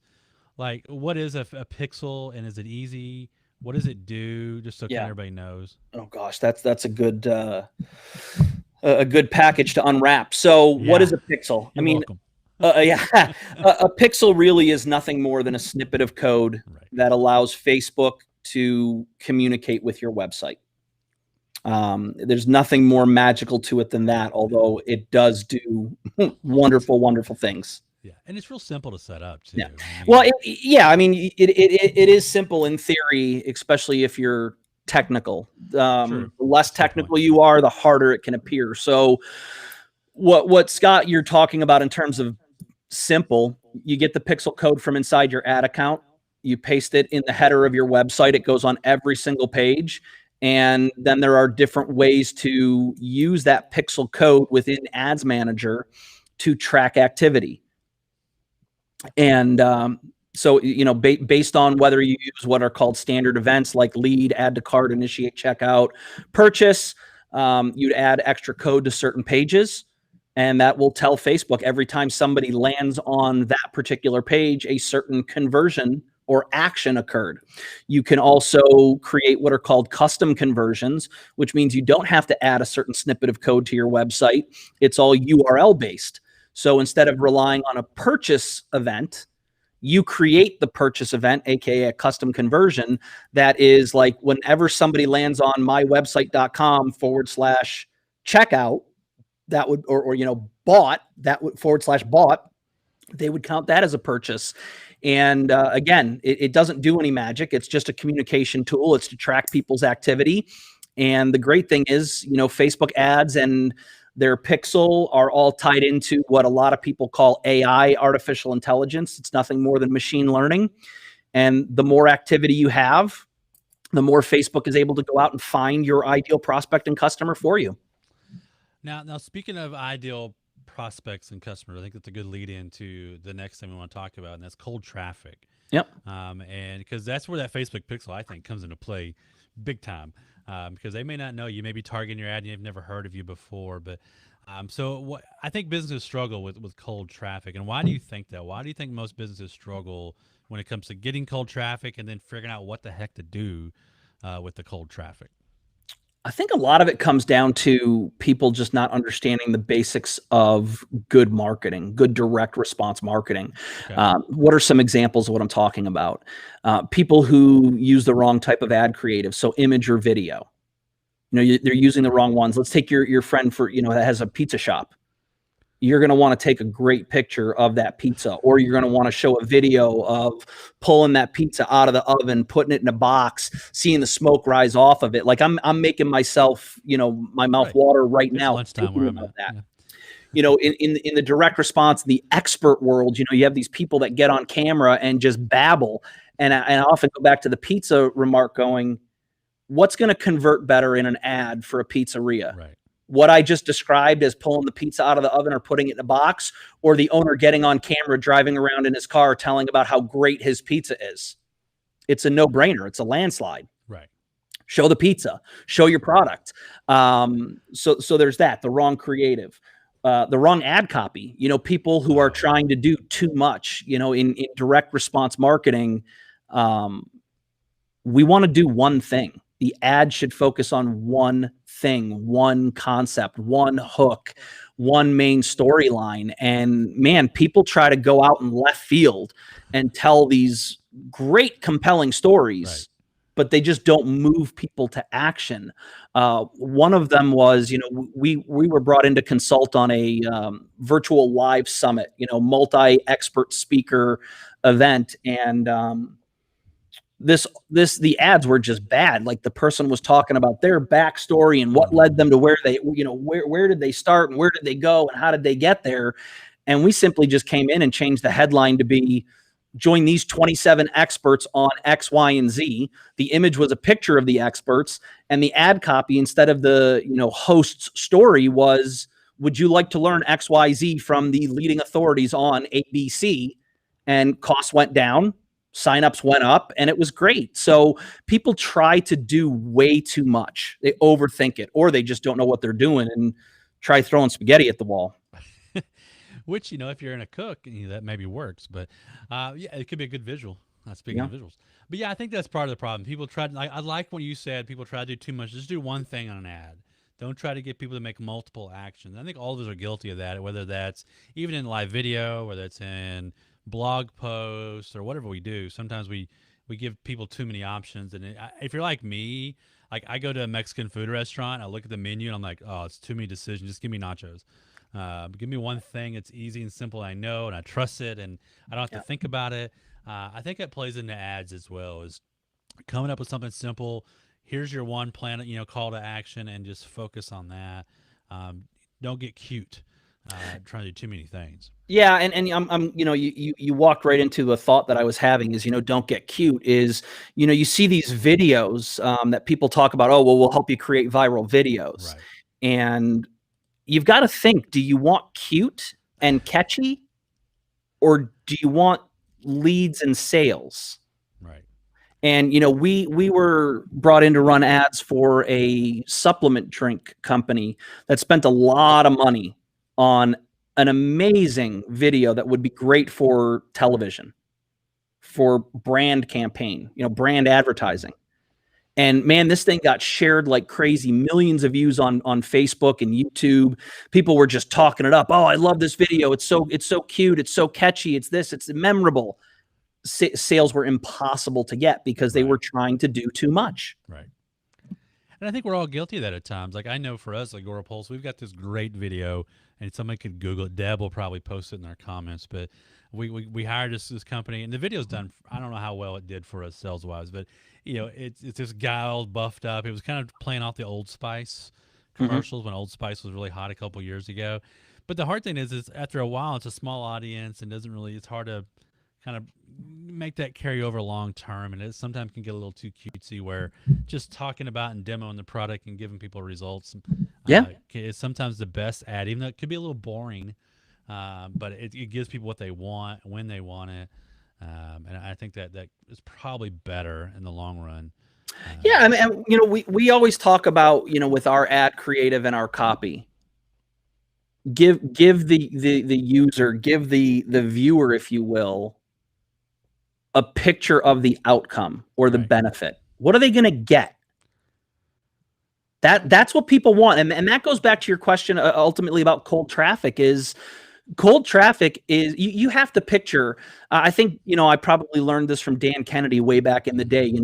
like what is a pixel and is it easy? What does it do? Just so everybody knows. Oh gosh, that's a good package to unwrap. So what is a pixel? You're welcome. A pixel really is nothing more than a snippet of code that allows Facebook to communicate with your website. There's nothing more magical to it than that, although it does do wonderful, wonderful things. Yeah, and it's real simple to set up too. Yeah. Well, it is simple in theory, especially if you're technical. The less technical you are, the harder it can appear. So what Scott, you're talking about in terms of simple, you get the pixel code from inside your ad account, you paste it in the header of your website, it goes on every single page, and then there are different ways to use that pixel code within Ads Manager to track activity. And so, based on whether you use what are called standard events like lead, add to cart, initiate checkout, purchase, you'd add extra code to certain pages. And that will tell Facebook every time somebody lands on that particular page, a certain conversion or action occurred. You can also create what are called custom conversions, which means you don't have to add a certain snippet of code to your website. It's all URL based. So instead of relying on a purchase event, you create the purchase event, aka a custom conversion, that is like whenever somebody lands on mywebsite.com/checkout, that would, or bought, that would /bought, they would count that as a purchase. And again, it doesn't do any magic. It's just a communication tool. It's to track people's activity. And the great thing is, Facebook ads and their pixel are all tied into what a lot of people call AI, artificial intelligence. It's nothing more than machine learning. And the more activity you have, the more Facebook is able to go out and find your ideal prospect and customer for you. Now speaking of ideal prospects and customers, I think that's a good lead into the next thing we want to talk about, and that's cold traffic. Yep. And because that's where that Facebook pixel, I think, comes into play big time. Because they may not know you, may be targeting your ad and they've never heard of you before. But so what I think businesses struggle with cold traffic. And why do you think that? Why do you think most businesses struggle when it comes to getting cold traffic and then figuring out what the heck to do with the cold traffic? I think a lot of it comes down to people just not understanding the basics of good marketing, good direct response marketing. Okay. What are some examples of what I'm talking about? People who use the wrong type of ad creative, so image or video. They're using the wrong ones. Let's take your friend that has a pizza shop. You're going to want to take a great picture of that pizza, or you're going to want to show a video of pulling that pizza out of the oven, putting it in a box, seeing the smoke rise off of it. Like I'm making myself, my mouth water right now. Lunchtime where I'm at. That. Yeah. In the direct response, the expert world, you have these people that get on camera and just babble. And I often go back to the pizza remark going, what's going to convert better in an ad for a pizzeria? Right. What I just described as pulling the pizza out of the oven or putting it in a box, or the owner getting on camera, driving around in his car, telling about how great his pizza is. It's a no-brainer. It's a landslide. Right. Show the pizza, show your product. So there's that, the wrong creative, the wrong ad copy, people who are trying to do too much, in direct response marketing. We want to do one thing. The ad should focus on one thing, one concept, one hook, one main storyline. And man, people try to go out in left field and tell these great, compelling stories, right, but they just don't move people to action. One of them was, we were brought in to consult on a virtual live summit, multi-expert speaker event. And the ads were just bad. Like the person was talking about their backstory and what led them to where they, where did they start and where did they go and how did they get there? And we simply just came in and changed the headline to be, join these 27 experts on X, Y, and Z. The image was a picture of the experts, and the ad copy, instead of the, host's story, was, would you like to learn X, Y, Z from the leading authorities on ABC? And costs went down. Signups went up, and it was great. So people try to do way too much. They overthink it, or they just don't know what they're doing and try throwing spaghetti at the wall. Which, if you're in a cook, that maybe works. But yeah, it could be a good visual. Speaking of visuals. But yeah, I think that's part of the problem. People try to, I like what you said, people try to do too much. Just do one thing on an ad. Don't try to get people to make multiple actions. I think all of us are guilty of that, whether that's even in live video, whether it's in blog posts or whatever we do. Sometimes we give people too many options. And if you're like me, like I go to a Mexican food restaurant, I look at the menu and I'm like, oh, it's too many decisions. Just give me nachos. Give me one thing. It's easy and simple. I know, and I trust it, and I don't have to think about it. I think that plays into ads as well, is coming up with something simple. Here's your one plan, call to action, and just focus on that. Don't get cute. Trying to do too many things. Yeah, and I'm you walked right into a thought that I was having is, don't get cute, is, you see these videos that people talk about, oh, well, we'll help you create viral videos. Right. And you've got to think, do you want cute and catchy, or do you want leads and sales? Right. And, we were brought in to run ads for a supplement drink company that spent a lot of money on an amazing video that would be great for television, for brand campaign, brand advertising. And man, this thing got shared like crazy, millions of views on Facebook and YouTube. People were just talking it up. Oh, I love this video. It's so cute. It's so catchy. It's memorable. sales were impossible to get because they were trying to do too much. Right. And I think we're all guilty of that at times. Like I know for us, like Agora Pulse, we've got this great video, and somebody could Google it. Deb will probably post it in our comments. But we hired this company, and the video's done. I don't know how well it did for us sales wise, but it's this guy all buffed up. It was kind of playing off the Old Spice commercials when Old Spice was really hot a couple years ago. But the hard thing is after a while, it's a small audience and it's hard to kind of make that carry over long term, and it sometimes can get a little too cutesy where just talking about and demoing the product and giving people results is sometimes the best ad, even though it could be a little boring, but it gives people what they want when they want it, and I think that is probably better in the long run. I mean, we always talk about, with our ad creative and our copy, give the user, give the viewer, if you will, a picture of the outcome or the benefit. What are they going to get? That's what people want. And that goes back to your question ultimately about cold traffic is you have to picture, I think, I probably learned this from Dan Kennedy way back in the day,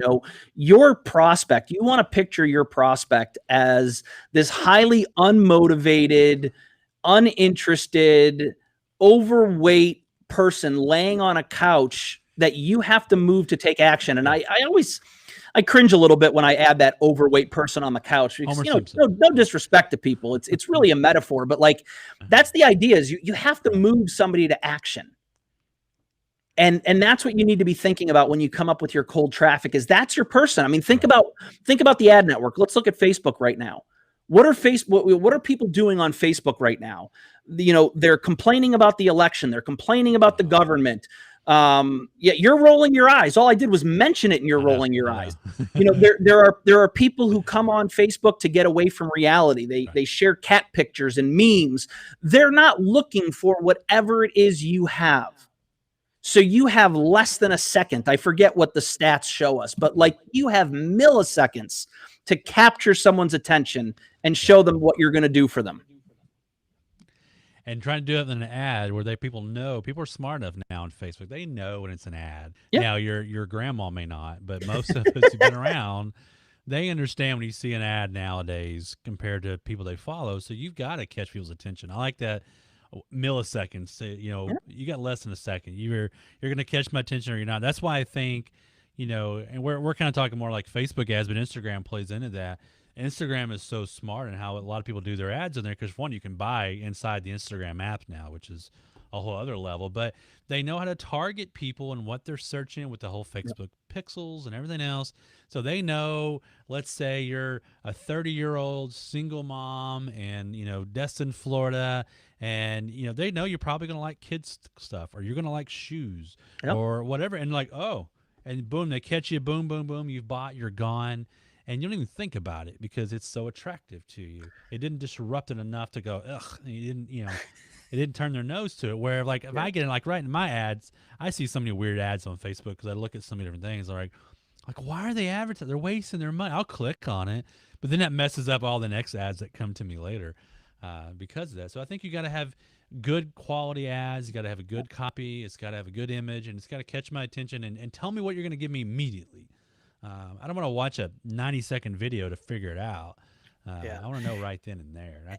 your prospect, you want to picture your prospect as this highly unmotivated, uninterested, overweight person laying on a couch that you have to move to take action. And I cringe a little bit when I add that overweight person on the couch because, no disrespect to people. It's really a metaphor, but like that's the idea is you have to move somebody to action. And that's what you need to be thinking about when you come up with your cold traffic is that's your person. I mean, think about the ad network. Let's look at Facebook right now. What are people doing on Facebook right now? They're complaining about the election. They're complaining about the government. You're rolling your eyes. All I did was mention it and you're rolling your eyes. There are people who come on Facebook to get away from reality. They share cat pictures and memes. They're not looking for whatever it is you have. So you have less than a second. I forget what the stats show us, but like you have milliseconds to capture someone's attention and show them what you're going to do for them. And trying to do it in an ad where people are smart enough now on Facebook. They know when it's an ad. Yeah. Now your grandma may not, but most of us who've been around, they understand when you see an ad nowadays compared to people they follow. So you've got to catch people's attention. I like that milliseconds. You got less than a second. You're going to catch my attention or you're not. That's why I think, and we're kind of talking more like Facebook ads, but Instagram plays into that. Instagram is so smart and how a lot of people do their ads in there because one, you can buy inside the Instagram app now, which is a whole other level, but they know how to target people and what they're searching with the whole Facebook pixels and everything else. So they know, let's say you're a 30-year-old single mom and, Destin, Florida, and, they know you're probably going to like kids stuff or you're going to like shoes or whatever. And like, and boom, they catch you, boom, boom, boom, you've bought, you're gone. And you don't even think about it because it's so attractive to you. It didn't disrupt it enough to go, ugh. It didn't turn their nose to it. Where like if I get it like right in my ads, I see so many weird ads on Facebook because I look at so many different things. Like why are they advertising? They're wasting their money. I'll click on it, but then that messes up all the next ads that come to me later because of that. So I think you got to have good quality ads. You got to have a good copy. It's got to have a good image, and it's got to catch my attention and tell me what you're going to give me immediately. I don't want to watch a 90-second video to figure it out. I want to know right then and there.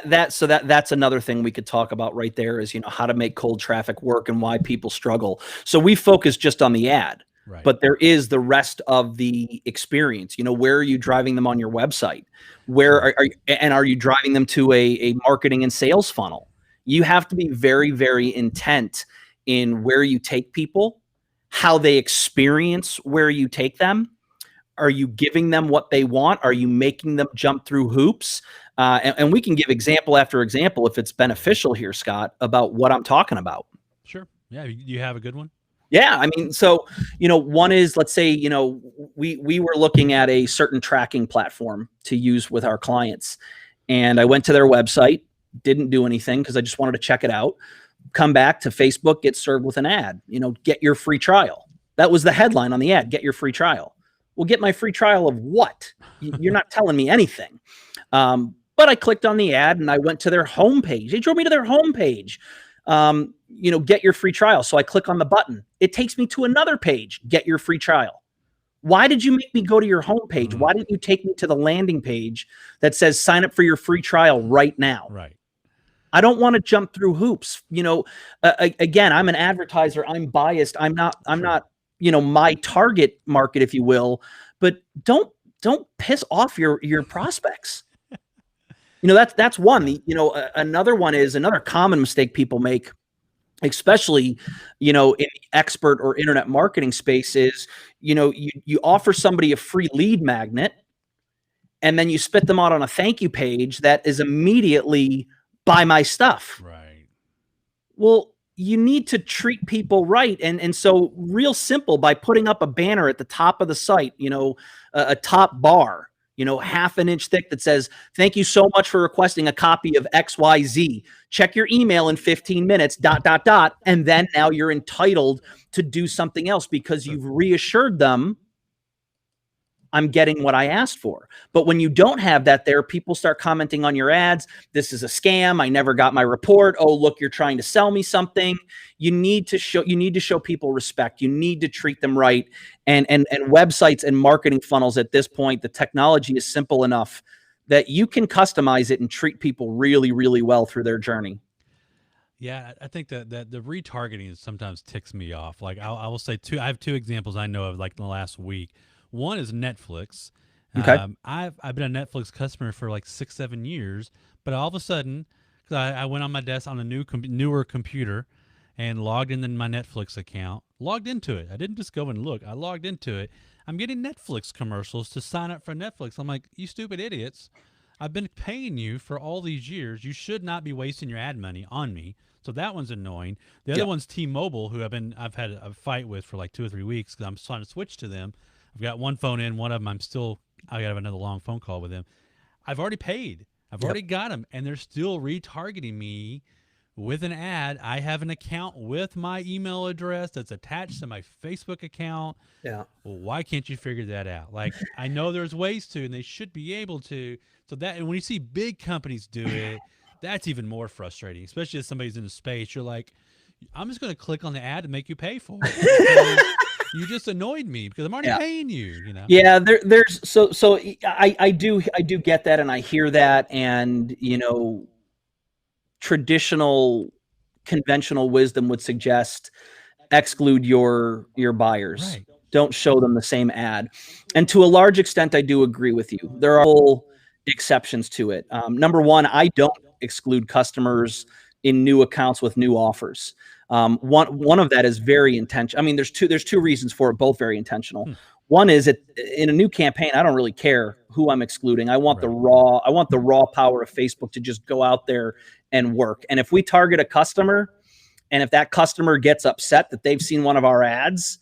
That's another thing we could talk about right there is, how to make cold traffic work and why people struggle. So we focus just on the ad, but there is the rest of the experience. Where are you driving them on your website? Where are you driving them to a marketing and sales funnel? You have to be very, very intent in where you take people, how they experience where you take them. Are you giving them what they want? Are you making them jump through hoops? And we can give example after example if it's beneficial here, Scott, about what I'm talking about. Sure. Yeah. You have a good one? Yeah. I mean, so, one is, let's say, we were looking at a certain tracking platform to use with our clients. And I went to their website, didn't do anything because I just wanted to check it out. Come back to Facebook, get served with an ad, get your free trial. That was the headline on the ad, get your free trial. Well, get my free trial of what? You're not telling me anything. But I clicked on the ad and I went to their homepage. They drove me to their homepage. get your free trial. So I click on the button. It takes me to another page, get your free trial. Why did you make me go to your homepage? Why didn't you take me to the landing page that says sign up for your free trial right now? Right. I don't want to jump through hoops. Again, I'm an advertiser. I'm biased. I'm not, my target market, if you will, but don't piss off your prospects. That's one. Another one is another common mistake people make, especially, in the expert or internet marketing space is, you offer somebody a free lead magnet and then you spit them out on a thank you page that is immediately buy my stuff. Right. Well, you need to treat people right. And so real simple, by putting up a banner at the top of the site, a top bar, half an inch thick that says, thank you so much for requesting a copy of XYZ. Check your email in 15 minutes, ... And then now you're entitled to do something else because you've reassured them I'm getting what I asked for. But when you don't have that there, people start commenting on your ads. This is a scam. I never got my report. Oh, look, you're trying to sell me something. You need to show people respect. You need to treat them right. And websites and marketing funnels at this point, the technology is simple enough that you can customize it and treat people really, really well through their journey. Yeah, I think that the retargeting sometimes ticks me off. Like I will say I have two examples I know of, like in the last week. One is Netflix. Okay. I've been a Netflix customer for like 6-7 years, but all of a sudden, because I went on my desk on a newer computer and logged in my Netflix account, logged into it. I didn't just go and look. I logged into it. I'm getting Netflix commercials to sign up for Netflix. I'm like, you stupid idiots. I've been paying you for all these years. You should not be wasting your ad money on me. So that one's annoying. The other one's T-Mobile, who I've had a fight with for like 2 or 3 weeks because I'm trying to switch to them. I've got one phone in, one of them I got to have another long phone call with them. I've already paid. I've already got them, and they're still retargeting me with an ad. I have an account with my email address that's attached to my Facebook account. Yeah. Well, why can't you figure that out? Like, I know there's ways to, and they should be able to. So and when you see big companies do it, that's even more frustrating, especially if somebody's in the space. You're like, I'm just going to click on the ad and make you pay for it. You just annoyed me because I'm already paying you, Yeah, there's so I do get that, and I hear that, and traditional conventional wisdom would suggest exclude your buyers. Right. Don't show them the same ad. And to a large extent, I do agree with you. There are whole exceptions to it. Number one, I don't exclude customers in new accounts with new offers. One of that is very intentional. I mean, there's two reasons for it, both very intentional. One is in a new campaign, I don't really care who I'm excluding. I want the raw power of Facebook to just go out there and work. And if we target a customer, and if that customer gets upset that they've seen one of our ads,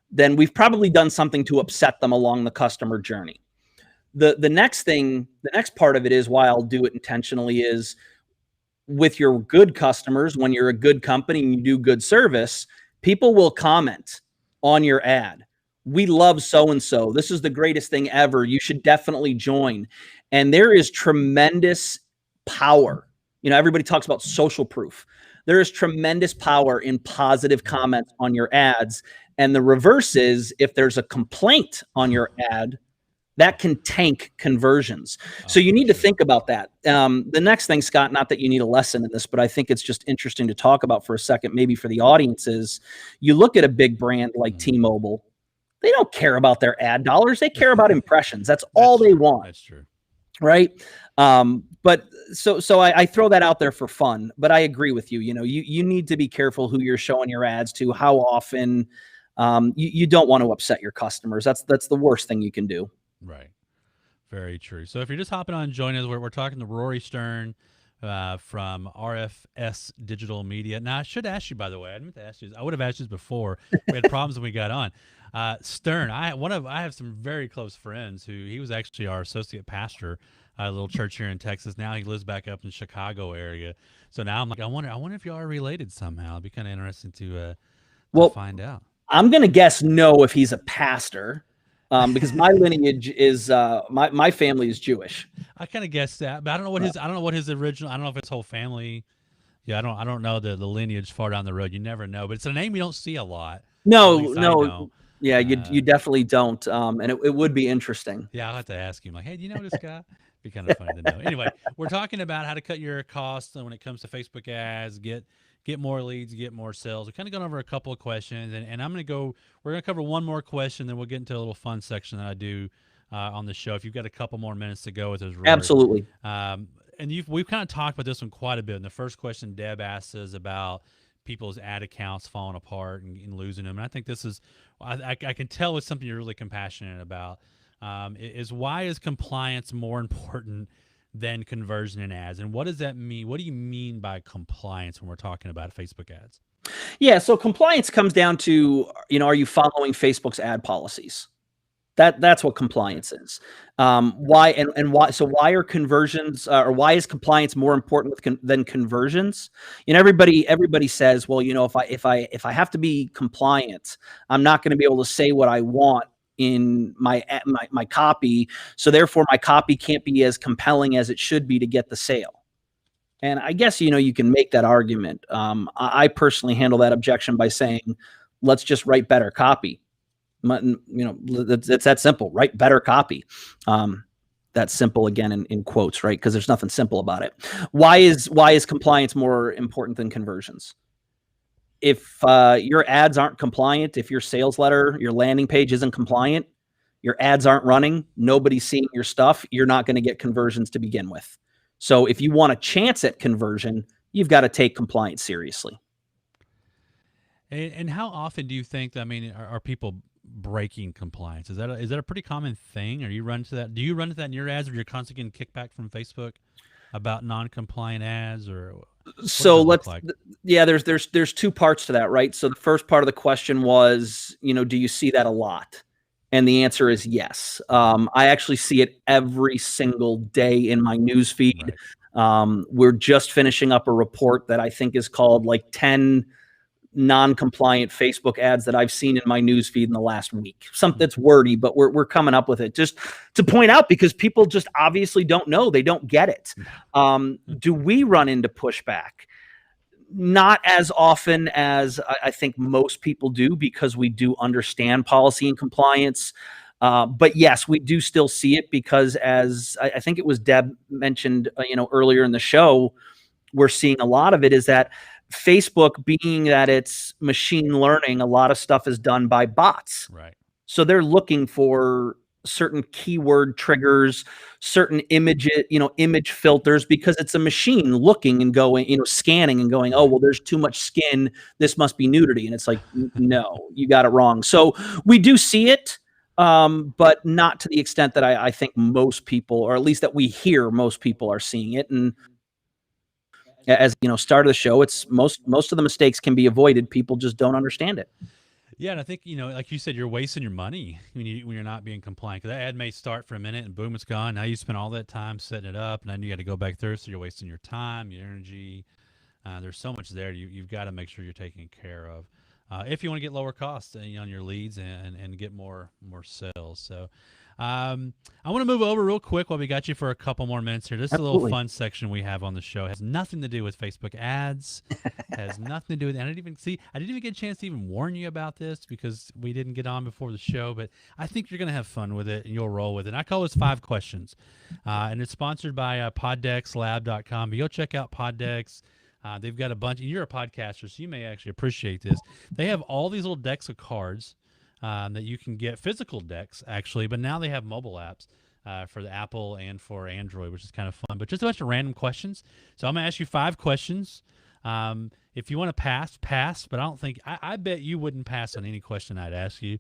then we've probably done something to upset them along the customer journey. The next part of it is why I'll do it intentionally is with your good customers, when you're a good company and you do good service, people will comment on your ad. We love so-and-so. This is the greatest thing ever. You should definitely join. And there is tremendous power. Everybody talks about social proof. There is tremendous power in positive comments on your ads. And the reverse is if there's a complaint on your ad, that can tank conversions. So you need to think about that. The next thing, Scott, not that you need a lesson in this, but I think it's just interesting to talk about for a second, maybe for the audience, is you look at a big brand like T-Mobile, they don't care about their ad dollars. They care about impressions. That's all they want. That's true. Right. But so I throw that out there for fun, but I agree with you. You need to be careful who you're showing your ads to, how often. You don't want to upset your customers. That's the worst thing you can do. Right. Very true. So if you're just hopping on and joining us, we're talking to Rory Stern from RFS Digital Media. Now, I should ask you, by the way, I meant to ask you this. I would have asked you this before. We had problems when we got on. Stern, I have some very close friends he was actually our associate pastor at a little church here in Texas. Now he lives back up in the Chicago area. So now I'm like, I wonder if you are related somehow. It'd be kind of interesting to find out. I'm going to guess no if he's a pastor. Because my lineage is my family is Jewish. I kind of guessed that, but I don't know what his original. I don't know if his whole family Yeah, I don't know the lineage far down the road. You never know, but it's a name you don't see a lot. At No, least I no, don't. yeah, you definitely don't. And it would be interesting. Yeah, I'll have to ask him. Like, hey, do you know this guy? Be kind of funny to know. Anyway, we're talking about how to cut your costs when it comes to Facebook ads, get more leads, get more sales. We've kind of gone over a couple of questions, and I'm going to go. We're going to cover one more question, then we'll get into a little fun section that I do on the show. If you've got a couple more minutes to go with us, Rory. Absolutely. And we've kind of talked about this one quite a bit. And the first question Deb asked is about people's ad accounts falling apart and losing them. And I think this is, I can tell it's something you're really compassionate about. Is why is compliance more important than conversion in ads? And what does that mean? What do you mean by compliance when we're talking about Facebook ads? Yeah, so compliance comes down to, are you following Facebook's ad policies? That's what compliance is. Why and why? So why are conversions or why is compliance more important than conversions? Everybody says, well, if I have to be compliant, I'm not going to be able to say what I want in my copy. So therefore, my copy can't be as compelling as it should be to get the sale. And I guess you can make that argument. I personally handle that objection by saying, let's just write better copy. It's that simple. Write better copy. That's simple again in quotes, right? Because there's nothing simple about it. Why is compliance more important than conversions? If your ads aren't compliant, if your sales letter, your landing page isn't compliant, your ads aren't running, nobody's seeing your stuff, you're not going to get conversions to begin with. So if you want a chance at conversion, you've got to take compliance seriously. And how often do you think? Are people breaking compliance? Is that a pretty common thing? Or you run into that? Do you run into that in your ads, or you're constantly getting kickback from Facebook about non-compliant ads? Or so there's two parts to that, right? So the first part of the question was, do you see that a lot? And the answer is yes. I actually see it every single day in my news feed. Right. We're just finishing up a report that I think is called like 10 non-compliant Facebook ads that I've seen in my news feed in the last week. Something that's wordy, but we're coming up with it just to point out, because people just obviously don't know. They don't get it. Do we run into pushback? Not as often as I think most people do, because we do understand policy and compliance. But yes, we do still see it, because as I think it was Deb mentioned, earlier in the show, we're seeing a lot of it is that Facebook, being that it's machine learning, a lot of stuff is done by bots. Right. So they're looking for certain keyword triggers, certain image filters, because it's a machine looking and going, scanning and going, oh, well, there's too much skin. This must be nudity. And it's like, no, you got it wrong. So we do see it, but not to the extent that I think most people, or at least that we hear most people are seeing it. And as start of the show, it's most of the mistakes can be avoided. People just don't understand it. Yeah, and I think like you said, you're wasting your money when you're not being compliant. Because that ad may start for a minute and boom, it's gone. Now you spend all that time setting it up, and then you got to go back through. So you're wasting your time, your energy. There's so much there. You've got to make sure you're taking care of if you want to get lower costs on your leads and get more sales. So. I want to move over real quick while we got you for a couple more minutes here. This is a little fun section we have on the show. It has nothing to do with Facebook ads. Has nothing to do with it. I didn't even get a chance to even warn you about this because we didn't get on before the show, but I think you're going to have fun with it and you'll roll with it. And I call this 5 questions. And it's sponsored by poddexlab.com. But you'll check out Poddex. They've got a bunch. You're a podcaster, so you may actually appreciate this. They have all these little decks of cards that you can get, physical decks actually, but now they have mobile apps for the Apple and for Android, which is kind of fun. But just a bunch of random questions. So I'm gonna ask you 5 questions. If you want to pass, but I don't think I bet you wouldn't pass on any question I'd ask you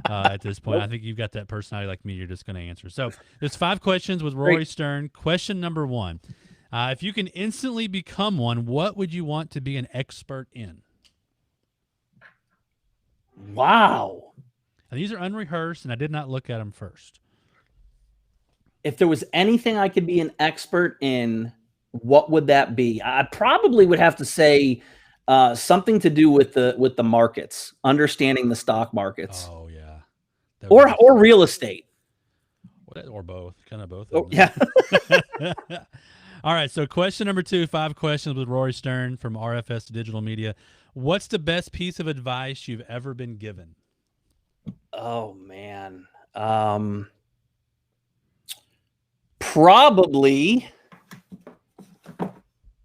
at this point. I think you've got that personality like me. You're just going to answer. So there's 5 questions with Rory Stern. Question number 1: if you can instantly become one, what would you want to be an expert in? Wow. And these are unrehearsed, and I did not look at them first. If there was anything I could be an expert in, what would that be? I probably would have to say something to do with the markets, understanding the stock markets. Oh yeah, or real estate, or both, kind of both. Oh, yeah. All right, so question number 2, 5 questions with Rory Stern from RFS Digital Media. What's the best piece of advice you've ever been given? Oh man. Probably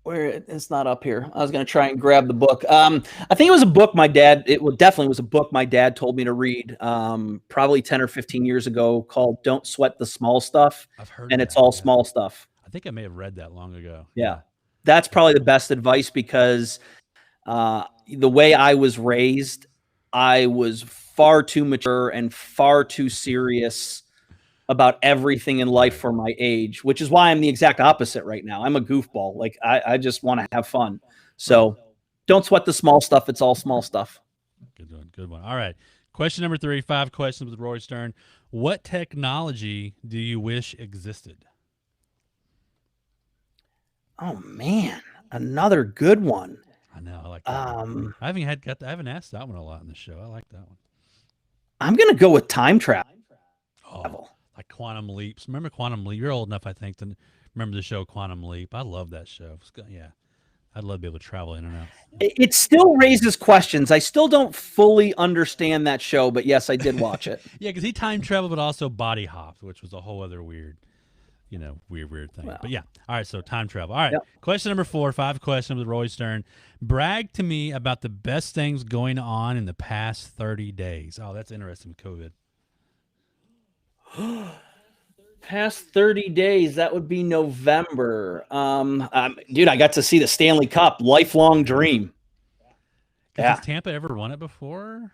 where it's not up here. I was going to try and grab the book. I think it was a book definitely was a book my dad told me to read probably 10 or 15 years ago called Don't Sweat the Small Stuff. I've heard And that, it's all yeah. small stuff. I think I may have read that long ago. Yeah. That's probably the best advice because the way I was raised, I was far too mature and far too serious about everything in life for my age, which is why I'm the exact opposite right now. I'm a goofball. Like I just want to have fun. So don't sweat the small stuff. It's all small stuff. Good one. Good one. All right. Question number 3, 5 questions with Rory Stern. What technology do you wish existed? Oh man, another good one. I know. I like that one. I haven't asked that one a lot in the show. I like that one. I'm going to go with time travel. Oh, like Quantum Leaps. Remember Quantum Leap? You're old enough, I think, to remember the show Quantum Leap. I love that show. Yeah. I'd love to be able to travel in and out. It still raises questions. I still don't fully understand that show, but yes, I did watch it. Yeah, because he time traveled, but also body hopped, which was a whole other weird thing. Well. But yeah. All right, so time travel. All right. Yep. Question number 4, 5 questions with Roy Stern. Brag to me about the best things going on in the past 30 days. Oh, that's interesting, COVID. Past 30 days, that would be November. Dude, I got to see the Stanley Cup, lifelong dream. Has Tampa ever won it before?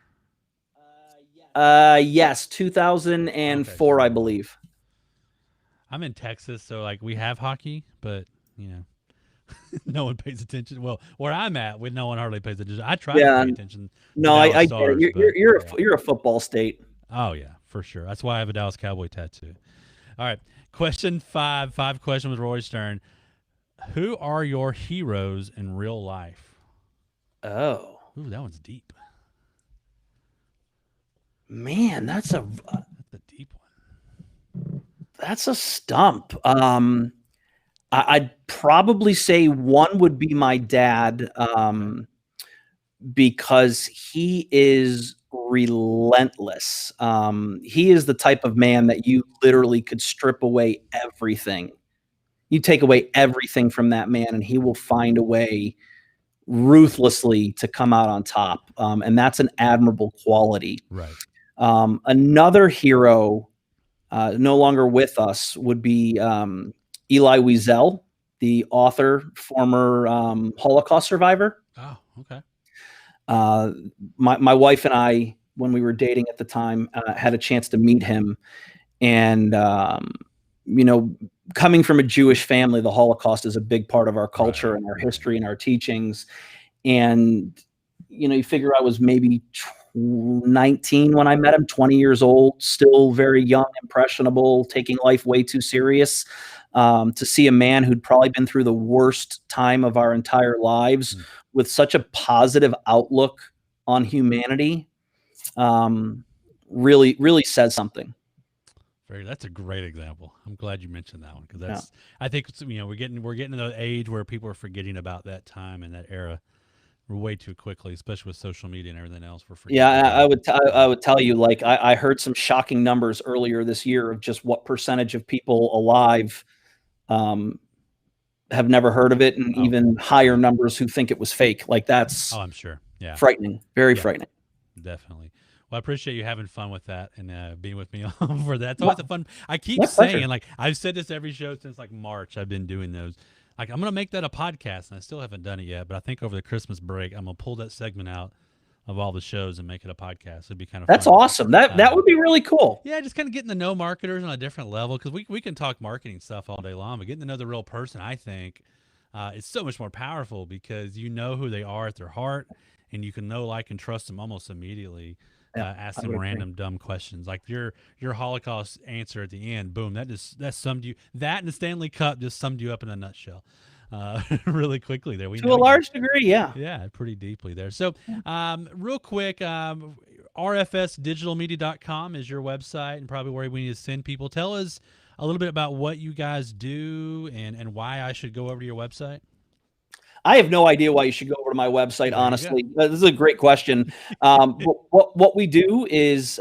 Yes, 2004, I believe. I'm in Texas, so like we have hockey, but no one pays attention. Well, where I'm at, no one hardly pays attention. I try to pay attention. No, I get it. You're a football state. Oh yeah, for sure. That's why I have a Dallas Cowboy tattoo. All right, question 5 questions with Roy Stern. Who are your heroes in real life? Oh, ooh, that one's deep. Man, that's a deep one. That's a stump. I'd probably say one would be my dad, because he is relentless. He is the type of man that you literally could strip away everything. You take away everything from that man, and he will find a way ruthlessly to come out on top. And that's an admirable quality. Right. Another hero, no longer with us, would be Elie Wiesel, the author, former Holocaust survivor. Oh, okay. My wife and I, when we were dating at the time, had a chance to meet him. And, coming from a Jewish family, the Holocaust is a big part of our culture and our history and our teachings. And, you figure I was maybe 19 when I met him, 20 years old, still very young, impressionable, taking life way too serious. To see a man who'd probably been through the worst time of our entire lives with such a positive outlook on humanity, really, really says something. That's a great example. I'm glad you mentioned that one because I think we're getting to the age where people are forgetting about that time and that era way too quickly, especially with social media and everything else. We're forgetting. Yeah, I would tell you, like I heard some shocking numbers earlier this year of just what percentage of people alive have never heard of it, and even higher numbers who think it was fake. Like that's I'm sure. Yeah. Frightening. Very frightening. Definitely. Well, I appreciate you having fun with that and being with me for that. It's always a fun. I keep saying, like I've said this every show since like March. I've been doing those. Like I'm gonna make that a podcast, and I still haven't done it yet. But I think over the Christmas break, I'm gonna pull that segment out of all the shows and make it a podcast. It'd be kind of That's fun. awesome. That would be really cool. Yeah, just kind of getting to know marketers on a different level because we can talk marketing stuff all day long, but getting to know the real person, I think, is so much more powerful because you know who they are at their heart, and you can know, like, and trust them almost immediately. Ask them random dumb questions like your Holocaust answer at the end. Boom, that summed you. That and the Stanley Cup just summed you up in a nutshell, really quickly there. To a large degree, yeah, pretty deeply there. So, real quick, rfsdigitalmedia.com is your website and probably where we need to send people. Tell us a little bit about what you guys do and why I should go over to your website? I have no idea why you should go over to my website, There you honestly. This is a great question. What we do is,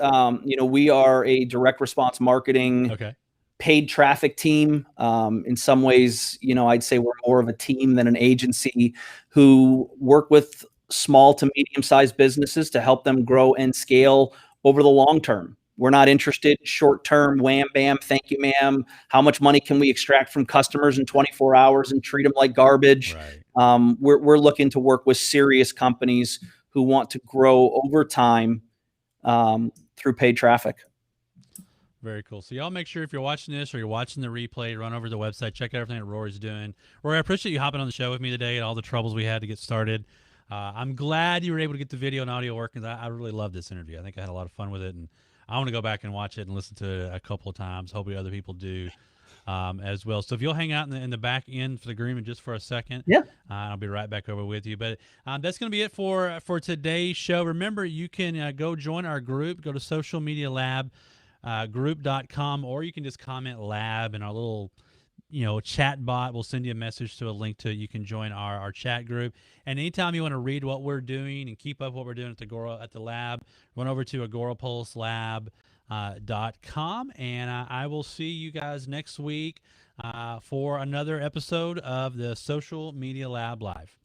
we are a direct response marketing Okay. paid traffic team. In some ways, I'd say we're more of a team than an agency who work with small to medium-sized businesses to help them grow and scale over the long term. We're not interested short term, wham, bam, thank you, ma'am. How much money can we extract from customers in 24 hours and treat them like garbage? Right. We're looking to work with serious companies who want to grow over time through paid traffic. Very cool. So y'all make sure if you're watching this or you're watching the replay, run over to the website, check out everything that Rory's doing. Rory, I appreciate you hopping on the show with me today and all the troubles we had to get started. I'm glad you were able to get the video and audio working. I really love this interview. I think I had a lot of fun with it, and I want to go back and watch it and listen to it a couple of times. Hopefully other people do as well. So if you'll hang out in the back end for the agreement just for a second, I'll be right back over with you. But that's going to be it for today's show. Remember, you can go join our group. Go to Social Media Lab. Group.com, or you can just comment lab and our little chat bot will send you a message to a link to it. You can join our chat group, and anytime you want to read what we're doing and keep up what we're doing at the lab, run over to agorapulselab.com, and I will see you guys next week for another episode of the Social Media Lab Live.